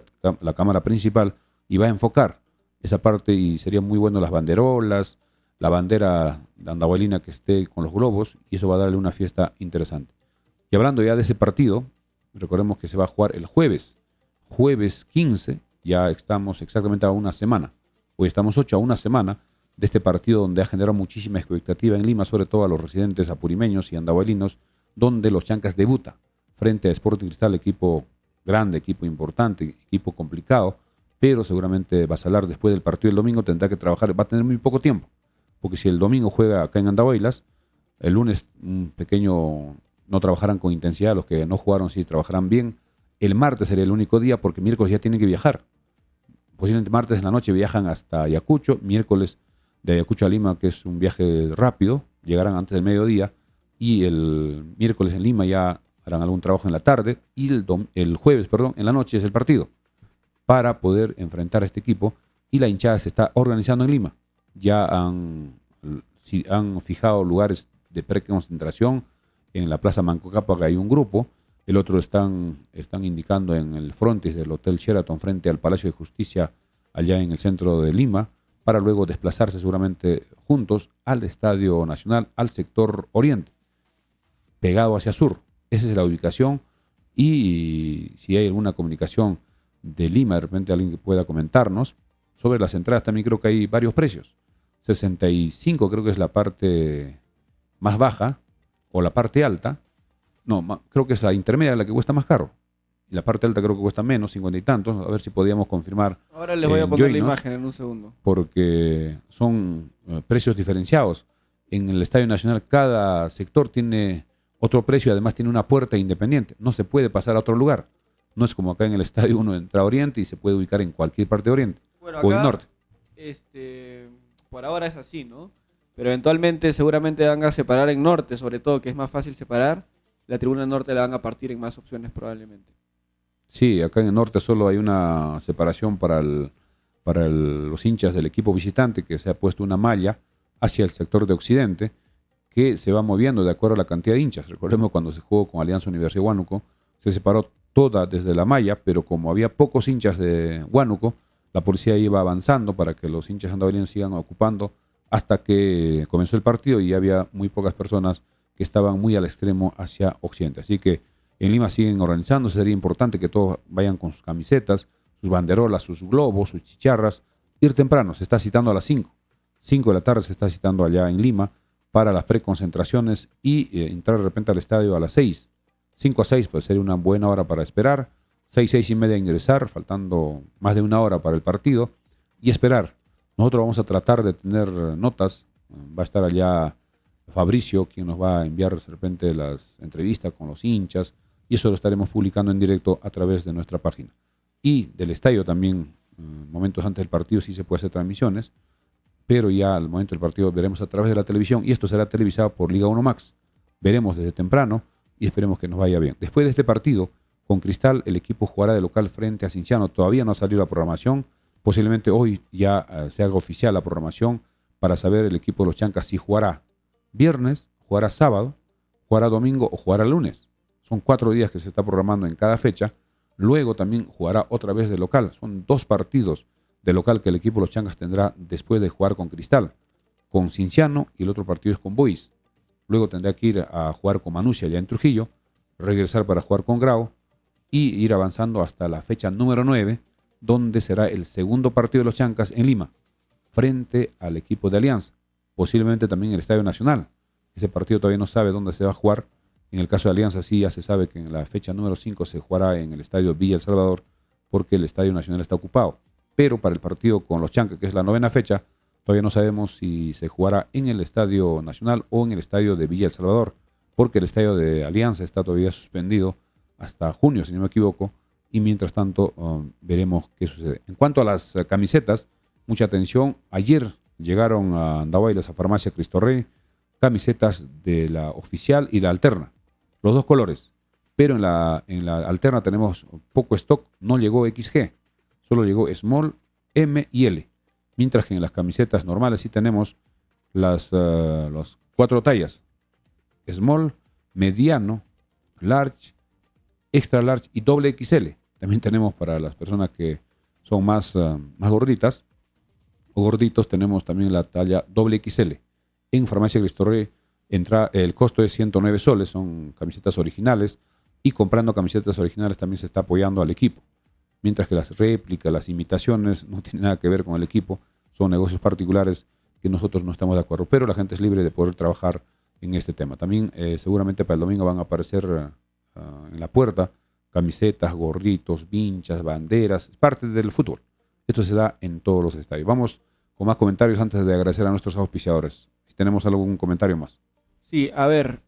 la cámara principal, y va a enfocar esa parte y sería muy bueno las banderolas, la bandera andahuaylina que esté con los globos, y eso va a darle una fiesta interesante. Y hablando ya de ese partido, recordemos que se va a jugar el jueves 15, ya estamos exactamente a una semana, hoy estamos 8 a una semana de este partido donde ha generado muchísima expectativa en Lima, sobre todo a los residentes apurimeños y andahuaylinos, donde los Chancas debuta frente a Sporting Cristal, equipo grande, equipo importante, equipo complicado, pero seguramente Basalar después del partido del domingo tendrá que trabajar, va a tener muy poco tiempo, porque si el domingo juega acá en Andahuaylas, el lunes un pequeño no trabajarán con intensidad, los que no jugaron sí trabajarán bien, el martes sería el único día porque miércoles ya tienen que viajar, posiblemente martes en la noche viajan hasta Ayacucho, miércoles de Ayacucho a Lima, que es un viaje rápido, llegarán antes del mediodía, y el miércoles en Lima ya harán algún trabajo en la tarde, y el jueves, en la noche es el partido, para poder enfrentar a este equipo, y la hinchada se está organizando en Lima. Ya han fijado lugares de preconcentración, en la Plaza Manco Cápac hay un grupo, el otro están indicando en el frontis del Hotel Sheraton frente al Palacio de Justicia, allá en el centro de Lima, para luego desplazarse seguramente juntos al Estadio Nacional, al sector oriente, pegado hacia sur. Esa es la ubicación, y si hay alguna comunicación de Lima, de repente alguien que pueda comentarnos sobre las entradas, también creo que hay varios precios. 65 creo que es la parte más baja, o la parte alta, no, creo que es la intermedia la que cuesta más caro, y la parte alta creo que cuesta menos, 50 y tantos, a ver si podíamos confirmar. Ahora les voy a poner la imagen en un segundo. Porque son precios diferenciados. En el Estadio Nacional cada sector tiene otro precio, además tiene una puerta independiente, no se puede pasar a otro lugar. No es como acá en el estadio uno entra a Oriente y se puede ubicar en cualquier parte de Oriente, bueno, acá, o en Norte. Por ahora es así, ¿no? Pero eventualmente seguramente van a separar en Norte, sobre todo, que es más fácil separar. La tribuna Norte la van a partir en más opciones probablemente. Sí, acá en el Norte solo hay una separación para los hinchas del equipo visitante, que se ha puesto una malla hacia el sector de Occidente, que se va moviendo de acuerdo a la cantidad de hinchas. Recordemos cuando se jugó con Alianza Universidad de Huánuco, se separó toda desde la malla, pero como había pocos hinchas de Huánuco, la policía iba avanzando para que los hinchas andahuaylinos sigan ocupando hasta que comenzó el partido y había muy pocas personas que estaban muy al extremo hacia Occidente. Así que en Lima siguen organizándose, sería importante que todos vayan con sus camisetas, sus banderolas, sus globos, sus chicharras, ir temprano, se está citando a las 5. 5 de la tarde se está citando allá en Lima para las preconcentraciones y entrar de repente al estadio a las 6. 5 a 6 pues sería una buena hora para esperar, 6 y media ingresar, faltando más de una hora para el partido, y esperar. Nosotros vamos a tratar de tener notas, va a estar allá Fabricio, quien nos va a enviar de repente las entrevistas con los hinchas, y eso lo estaremos publicando en directo a través de nuestra página. Y del estadio también, momentos antes del partido sí se puede hacer transmisiones, pero ya al momento del partido veremos a través de la televisión, y esto será televisado por Liga 1 Max. Veremos desde temprano y esperemos que nos vaya bien. Después de este partido Con Cristal, el equipo jugará de local frente a Cienciano. Todavía no ha salido la programación. Posiblemente hoy ya se haga oficial la programación para saber el equipo de los Chancas si jugará viernes, jugará sábado, jugará domingo o jugará lunes. Son 4 días que se está programando en cada fecha. Luego también jugará otra vez de local. Son 2 partidos de local que el equipo de los Chancas tendrá después de jugar con Cristal. Con Cienciano y el otro partido es con Boys. Luego tendrá que ir a jugar con Manucci allá en Trujillo, regresar para jugar con Grau y ir avanzando hasta la fecha número 9, donde será el segundo partido de los Chancas en Lima, frente al equipo de Alianza, posiblemente también en el Estadio Nacional. Ese partido todavía no sabe dónde se va a jugar. En el caso de Alianza sí ya se sabe que en la fecha número 5 se jugará en el Estadio Villa El Salvador, porque el Estadio Nacional está ocupado. Pero para el partido con los Chancas, que es la 9ª fecha, todavía no sabemos si se jugará en el Estadio Nacional o en el Estadio de Villa El Salvador, porque el Estadio de Alianza está todavía suspendido hasta junio, si no me equivoco, y mientras tanto veremos qué sucede. En cuanto a las camisetas, mucha atención. Ayer llegaron a Andahuaylas, a Farmacia Cristo Rey, camisetas de la oficial y la alterna, los 2 colores, pero en la alterna tenemos poco stock, no llegó XG, solo llegó Small, M y L, mientras que en las camisetas normales sí tenemos las 4 tallas, Small, Mediano, Large, Extra Large y doble XL. También tenemos para las personas que son más gorditas o gorditos, tenemos también la talla doble XL. En Farmacia Cristo Rey el costo es 109 soles, son camisetas originales, y comprando camisetas originales también se está apoyando al equipo. Mientras que las réplicas, las imitaciones no tienen nada que ver con el equipo, son negocios particulares que nosotros no estamos de acuerdo, pero la gente es libre de poder trabajar en este tema. También seguramente para el domingo van a aparecer en la puerta camisetas, gorritos, vinchas, banderas, es parte del fútbol. Esto se da en todos los estadios. Vamos con más comentarios antes de agradecer a nuestros auspiciadores. Si tenemos algún comentario más. Sí, a ver,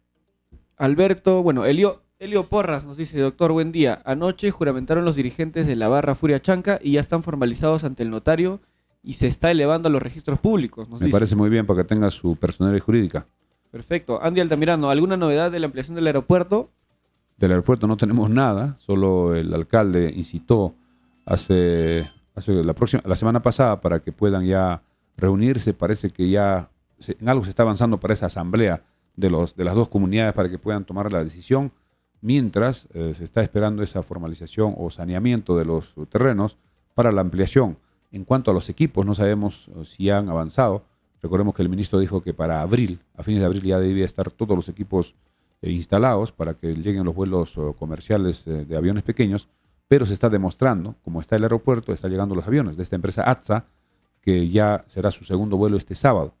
Alberto, bueno, Elio Porras nos dice: doctor, buen día. Anoche juramentaron los dirigentes de la barra Furia Chanca y ya están formalizados ante el notario y se está elevando a los registros públicos. Me parece muy bien para que tenga su personalidad jurídica. Perfecto. Andy Altamirano, ¿alguna novedad de la ampliación del aeropuerto? Del aeropuerto no tenemos nada, solo el alcalde incitó la semana pasada para que puedan ya reunirse. Parece que ya en algo se está avanzando para esa asamblea de las 2 comunidades para que puedan tomar la decisión, mientras se está esperando esa formalización o saneamiento de los terrenos para la ampliación. En cuanto a los equipos, no sabemos si han avanzado. Recordemos que el ministro dijo que para abril, a fines de abril, ya debía estar todos los equipos instalados para que lleguen los vuelos comerciales de aviones pequeños, pero se está demostrando, como está el aeropuerto, están llegando los aviones de esta empresa ATSA, que ya será su segundo vuelo este sábado.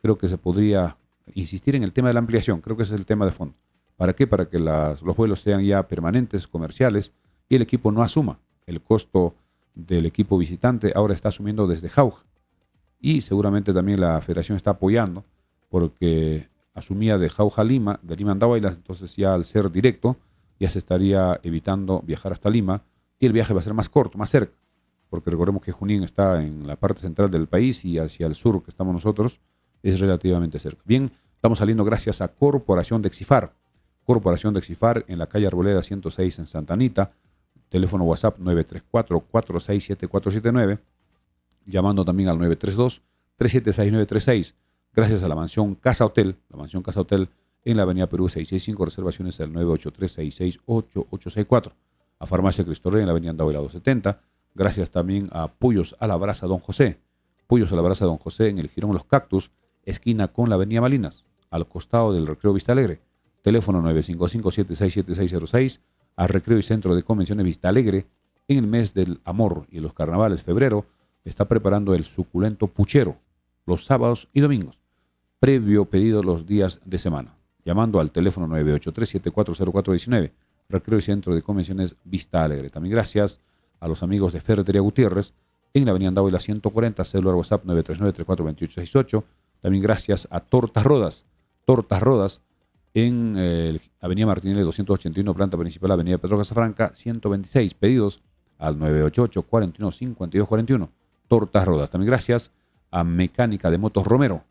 Creo que se podría insistir en el tema de la ampliación, creo que ese es el tema de fondo. ¿Para qué? Para que los vuelos sean ya permanentes, comerciales, y el equipo no asuma el costo del equipo visitante, ahora está asumiendo desde Jauja. Y seguramente también la federación está apoyando, porque asumía de Jauja a Lima, de Lima a Andahuaylas, entonces ya al ser directo, ya se estaría evitando viajar hasta Lima, y el viaje va a ser más corto, más cerca, porque recordemos que Junín está en la parte central del país y hacia el sur, que estamos nosotros, es relativamente cerca. Bien, estamos saliendo gracias a Corporación de Exifar. Corporación de Exifar en la calle Arboleda 106 en Santa Anita, teléfono WhatsApp 934-467479, llamando también al 932-376-936, gracias a la mansión Casa Hotel, en la avenida Perú 665, reservaciones al 983-668864, a Farmacia Cristo Rey en la avenida Andahuaylas 270, gracias también a Pollos a la Brasa Don José, Pollos a la Brasa Don José en el Jirón Los Cactus, esquina con la avenida Malinas, al costado del Recreo Vista Alegre, teléfono 955-767606, a Recreo y Centro de Convenciones Vista Alegre. En el mes del amor y los carnavales, febrero, está preparando el suculento puchero, los sábados y domingos, previo pedido los días de semana, llamando al teléfono 983-740419, Recreo y Centro de Convenciones Vista Alegre. También gracias a los amigos de Ferretería Gutiérrez, en la avenida Andahuaylas 140, celular WhatsApp 939-342868. También gracias a Tortas Rodas en avenida Martínez 281, planta principal, avenida Pedro Casafranca 126, pedidos al 988-41-5241. Tortas Rodas. También gracias a Mecánica de Motos Romero,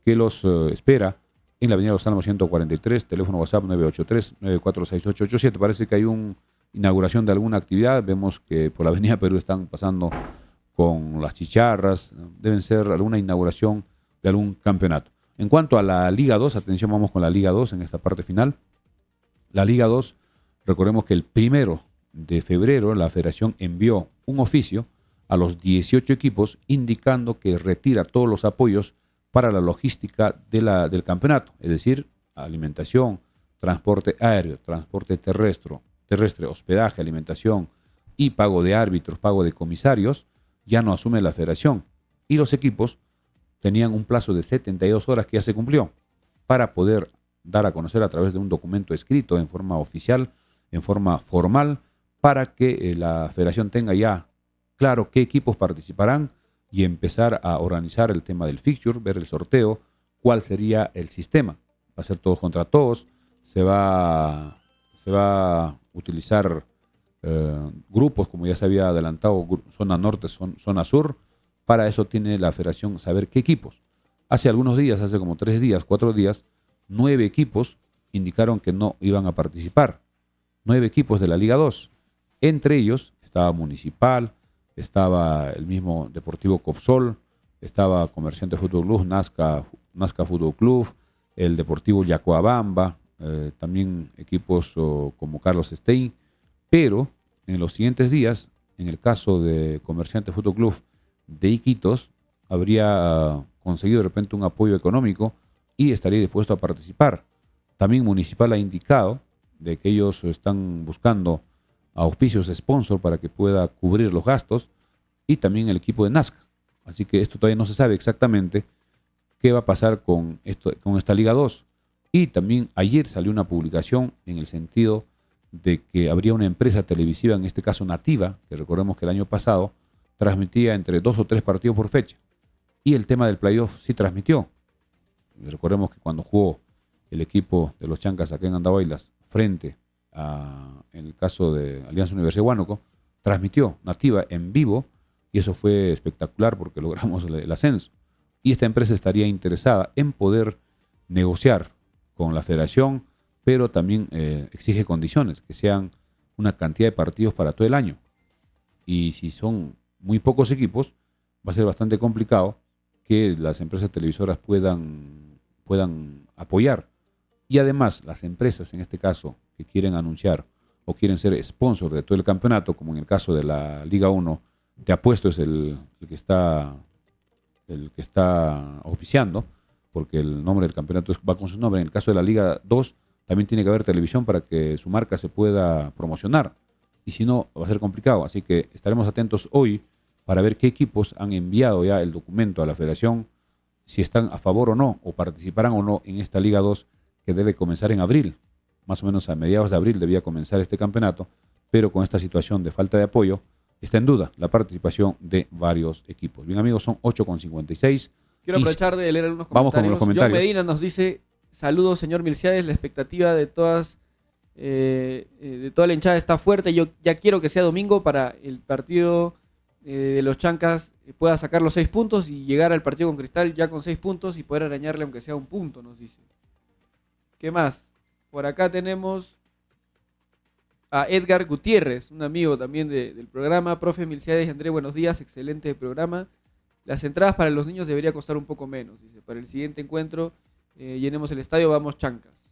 que los espera en la avenida Los Álamos 143, teléfono WhatsApp 983-946887. Parece que hay una inauguración de alguna actividad. Vemos que por la avenida Perú están pasando con las chicharras. Deben ser alguna inauguración de algún campeonato. En cuanto a la Liga 2, atención, vamos con la Liga 2 en esta parte final. La Liga 2, recordemos que el 1 de febrero la federación envió un oficio a los 18 equipos indicando que retira todos los apoyos para la logística del campeonato, es decir, alimentación, transporte aéreo, transporte terrestre, hospedaje, alimentación y pago de árbitros, pago de comisarios, ya no asume la federación. Y los equipos tenían un plazo de 72 horas que ya se cumplió para poder dar a conocer a través de un documento escrito en forma oficial, en forma formal, para que la federación tenga ya claro qué equipos participarán y empezar a organizar el tema del fixture, ver el sorteo, cuál sería el sistema. Va a ser todos contra todos, se va a utilizar grupos, como ya se había adelantado, zona norte, zona sur. Para eso tiene la federación saber qué equipos. Hace algunos días, hace como 3 días, 4 días, 9 equipos indicaron que no iban a participar. 9 equipos de la Liga 2. Entre ellos estaba Municipal, estaba el mismo Deportivo Copsol, estaba Comerciante Fútbol Club, Nazca Fútbol Club, el Deportivo Yacuabamba, también equipos como Carlos Stein, pero en los siguientes días, en el caso de Comerciante Fútbol Club de Iquitos, habría conseguido de repente un apoyo económico y estaría dispuesto a participar. También Municipal ha indicado de que ellos están buscando auspicios sponsor para que pueda cubrir los gastos, y también el equipo de Nazca. Así que esto todavía no se sabe exactamente qué va a pasar con esta Liga 2. Y también ayer salió una publicación en el sentido de que habría una empresa televisiva, en este caso Nativa, que recordemos que el año pasado transmitía entre 2 o 3 partidos por fecha. Y el tema del playoff sí transmitió. Recordemos que cuando jugó el equipo de los Chancas acá en Andahuaylas frente en el caso de Alianza Universidad de Huánuco, transmitió Nativa en vivo, y eso fue espectacular porque logramos el ascenso. Y esta empresa estaría interesada en poder negociar con la federación, pero también exige condiciones, que sean una cantidad de partidos para todo el año. Y si son muy pocos equipos, va a ser bastante complicado que las empresas televisoras puedan apoyar. Y además, las empresas, en este caso, que quieren anunciar o quieren ser sponsor de todo el campeonato, como en el caso de la Liga 1, Te Apuesto es el que está oficiando, porque el nombre del campeonato va con su nombre. En el caso de la Liga 2, también tiene que haber televisión para que su marca se pueda promocionar. Y si no, va a ser complicado. Así que estaremos atentos hoy para ver qué equipos han enviado ya el documento a la federación, si están a favor o no, o participarán o no en esta Liga 2, que debe comenzar en abril. Más o menos a mediados de abril debía comenzar este campeonato, pero con esta situación de falta de apoyo está en duda la participación de varios equipos. Bien, amigos, son 8:56. Quiero aprovechar de leer algunos comentarios. Vamos con los comentarios. John Medina nos dice: saludos, señor Milciades, la expectativa de toda la hinchada está fuerte. Yo ya quiero que sea domingo para el partido de los Chancas pueda sacar los 6 puntos y llegar al partido con Cristal ya con 6 puntos y poder arañarle aunque sea un punto, nos dice. ¿Qué más? Por acá tenemos a Edgar Gutiérrez, un amigo también del programa. Profe Milciades y André, buenos días, excelente programa. Las entradas para los niños debería costar un poco menos, dice. Para el siguiente encuentro, llenemos el estadio, vamos Chancas.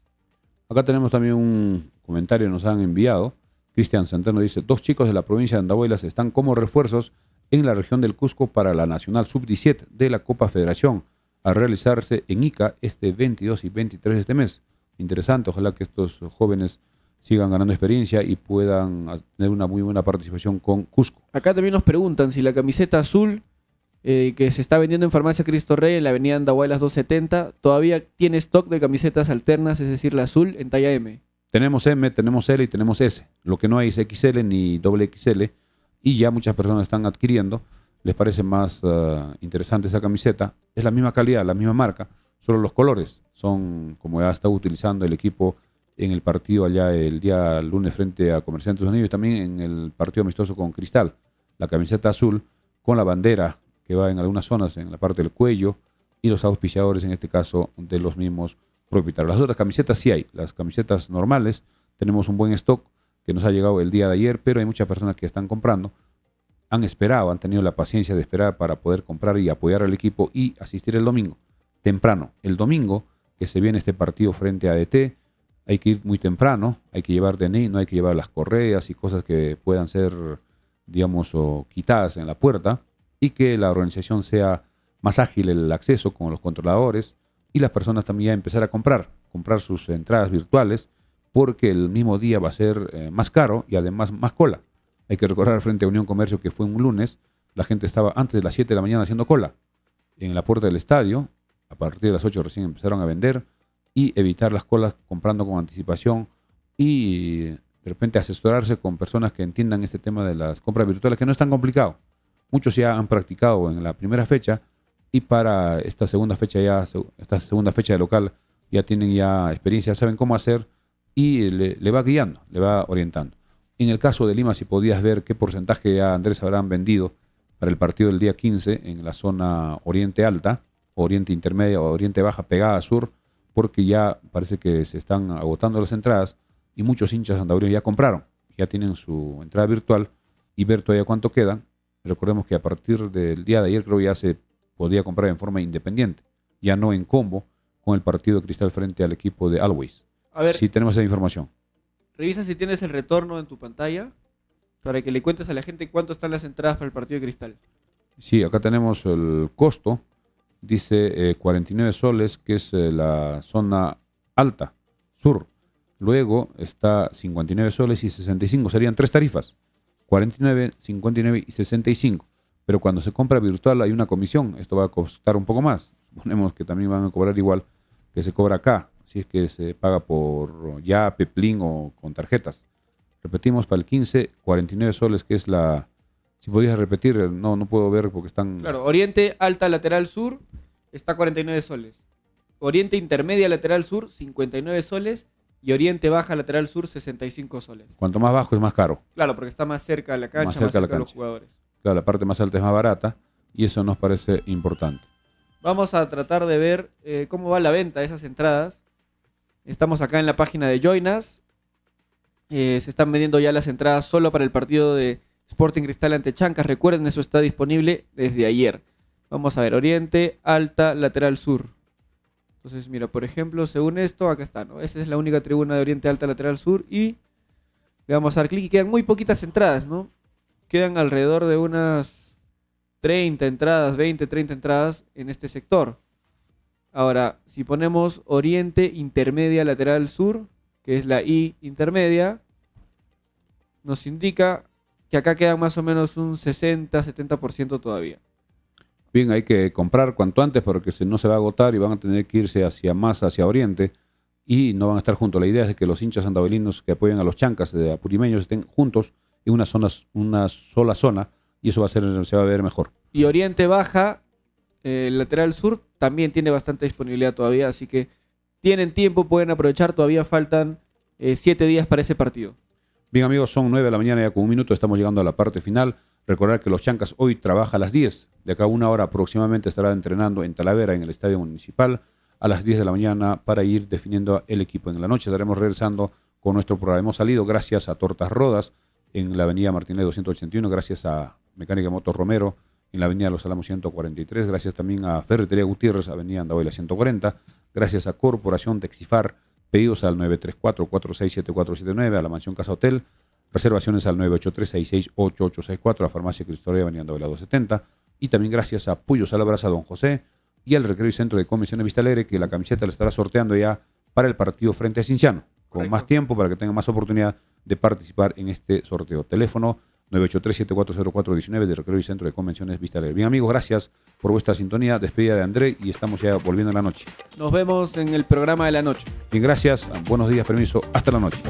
Acá tenemos también un comentario que nos han enviado. Cristian Centeno dice: 2 chicos de la provincia de Andahuaylas están como refuerzos en la región del Cusco para la Nacional Sub-17 de la Copa Federación, a realizarse en Ica este 22 y 23 de este mes. Interesante, ojalá que estos jóvenes sigan ganando experiencia y puedan tener una muy buena participación con Cusco. Acá también nos preguntan si la camiseta azul que se está vendiendo en Farmacia Cristo Rey en la avenida Andahuaylas 270 todavía tiene stock de camisetas alternas, es decir, la azul en talla M. Tenemos M, tenemos L y tenemos S. Lo que no hay es XL ni XXL, y ya muchas personas están adquiriendo. Les parece más interesante esa camiseta. Es la misma calidad, la misma marca, solo los colores son como ya está utilizando el equipo en el partido allá el día lunes frente a Comerciantes Unidos, y también en el partido amistoso con Cristal. La camiseta azul con la bandera que va en algunas zonas en la parte del cuello, y los auspiciadores en este caso de los mismos propietario. Las otras camisetas sí hay, las camisetas normales, tenemos un buen stock que nos ha llegado el día de ayer, pero hay muchas personas que están comprando, han esperado, han tenido la paciencia de esperar para poder comprar y apoyar al equipo y asistir el domingo, temprano. El domingo, que se viene este partido frente a ADT, hay que ir muy temprano, hay que llevar DNI, no hay que llevar las correas y cosas que puedan ser, digamos, o quitadas en la puerta, y que la organización sea más ágil el acceso con los controladores y las personas también ya empezar a comprar sus entradas virtuales, porque el mismo día va a ser más caro y además más cola. Hay que recordar frente a Unión Comercio que fue un lunes, la gente estaba antes de las 7 de la mañana haciendo cola en la puerta del estadio, a partir de las 8 recién empezaron a vender, y evitar las colas comprando con anticipación y de repente asesorarse con personas que entiendan este tema de las compras virtuales, que no es tan complicado. Muchos ya han practicado en la primera fecha y para esta segunda fecha de local ya tienen ya experiencia, saben cómo hacer y le va guiando, le va orientando. En el caso de Lima, si podías ver qué porcentaje ya Andrés habrán vendido para el partido del día 15 en la zona Oriente Alta, Oriente Intermedia o Oriente Baja pegada a Sur, porque ya parece que se están agotando las entradas y muchos hinchas andaureños ya compraron, ya tienen su entrada virtual y ver todavía cuánto quedan. Recordemos que a partir del día de ayer creo ya se podía comprar en forma independiente, ya no en combo con el partido de Cristal frente al equipo de Always. A ver, sí tenemos esa información. revisa si tienes el retorno en tu pantalla para que le cuentes a la gente cuánto están las entradas para el partido de Cristal. Sí, acá tenemos el costo. Dice 49 soles, que es la zona alta, sur. Luego está 59 soles y 65. Serían 3 tarifas. 49, 59 y 65. Pero cuando se compra virtual hay una comisión. Esto va a costar un poco más. Suponemos que también van a cobrar igual que se cobra acá, si es que se paga por ya, Peplín o con tarjetas. Repetimos para el 15, 49 soles, que es la... Si podías repetir, no puedo ver porque están... Claro, Oriente Alta Lateral Sur está 49 soles. Oriente Intermedia Lateral Sur, 59 soles. Y Oriente Baja Lateral Sur, 65 soles. Cuanto más bajo es más caro. Claro, porque está más cerca de la cancha, Más cerca de la los cancha. jugadores. Claro, la parte más alta es más barata y eso nos parece importante. Vamos a tratar de ver cómo va la venta de esas entradas. Estamos acá en la página de Join Us. Se están vendiendo ya las entradas solo para el partido de Sporting Cristal ante Chancas. Recuerden, eso está disponible desde ayer. Vamos a ver, Oriente, Alta, Lateral Sur. Entonces, mira, por ejemplo, según esto, acá está, ¿no? Esa es la única tribuna de Oriente, Alta, Lateral Sur. Y le vamos a dar clic y quedan muy poquitas entradas, ¿no? Quedan alrededor de unas 30 entradas, 20, 30 entradas en este sector. Ahora, si ponemos Oriente, Intermedia, Lateral Sur, que es la I intermedia, nos indica que acá quedan más o menos un 60-70% todavía. Bien, hay que comprar cuanto antes porque no se va a agotar y van a tener que irse hacia Oriente y no van a estar juntos. La idea es que los hinchas andavelinos que apoyan a los chancas de apurimeños estén juntos en una sola zona y eso se va a ver mejor. Y Oriente Baja, Lateral Sur, también tiene bastante disponibilidad todavía, así que tienen tiempo, pueden aprovechar, todavía faltan 7 días para ese partido. Bien amigos, son 9 de la mañana ya con un minuto, estamos llegando a la parte final. Recordar que los chancas hoy trabaja a las 10, de acá a una hora aproximadamente estará entrenando en Talavera, en el Estadio Municipal, a las 10 de la mañana para ir definiendo el equipo. En la noche estaremos regresando con nuestro programa. Hemos salido gracias a Tortas Rodas en la avenida Martínez 281, gracias a Mecánica Motor Romero en la avenida Los Álamos 143, gracias también a Ferretería Gutiérrez, avenida Andahuayla 140, gracias a Corporación Texifar, pedidos al 934-467479, a la Mansión Casa Hotel, reservaciones al 983-668864, a la Farmacia Cristóbal avenida Andahuayla 270, y también gracias a Puyos a la Brasa Don José y al Recreo y Centro de Convenciones Vista Alegre, que la camiseta la estará sorteando ya para el partido frente a Cinciano, con Correcto. más tiempo para que tengan más oportunidad de participar en este sorteo. Teléfono 983-740419 de Recreo y Centro de Convenciones Vista Alegre. Bien amigos, gracias por vuestra sintonía, despedida de André y estamos ya volviendo a la noche. Nos vemos en el programa de la noche. Bien, gracias, buenos días, permiso, hasta la noche.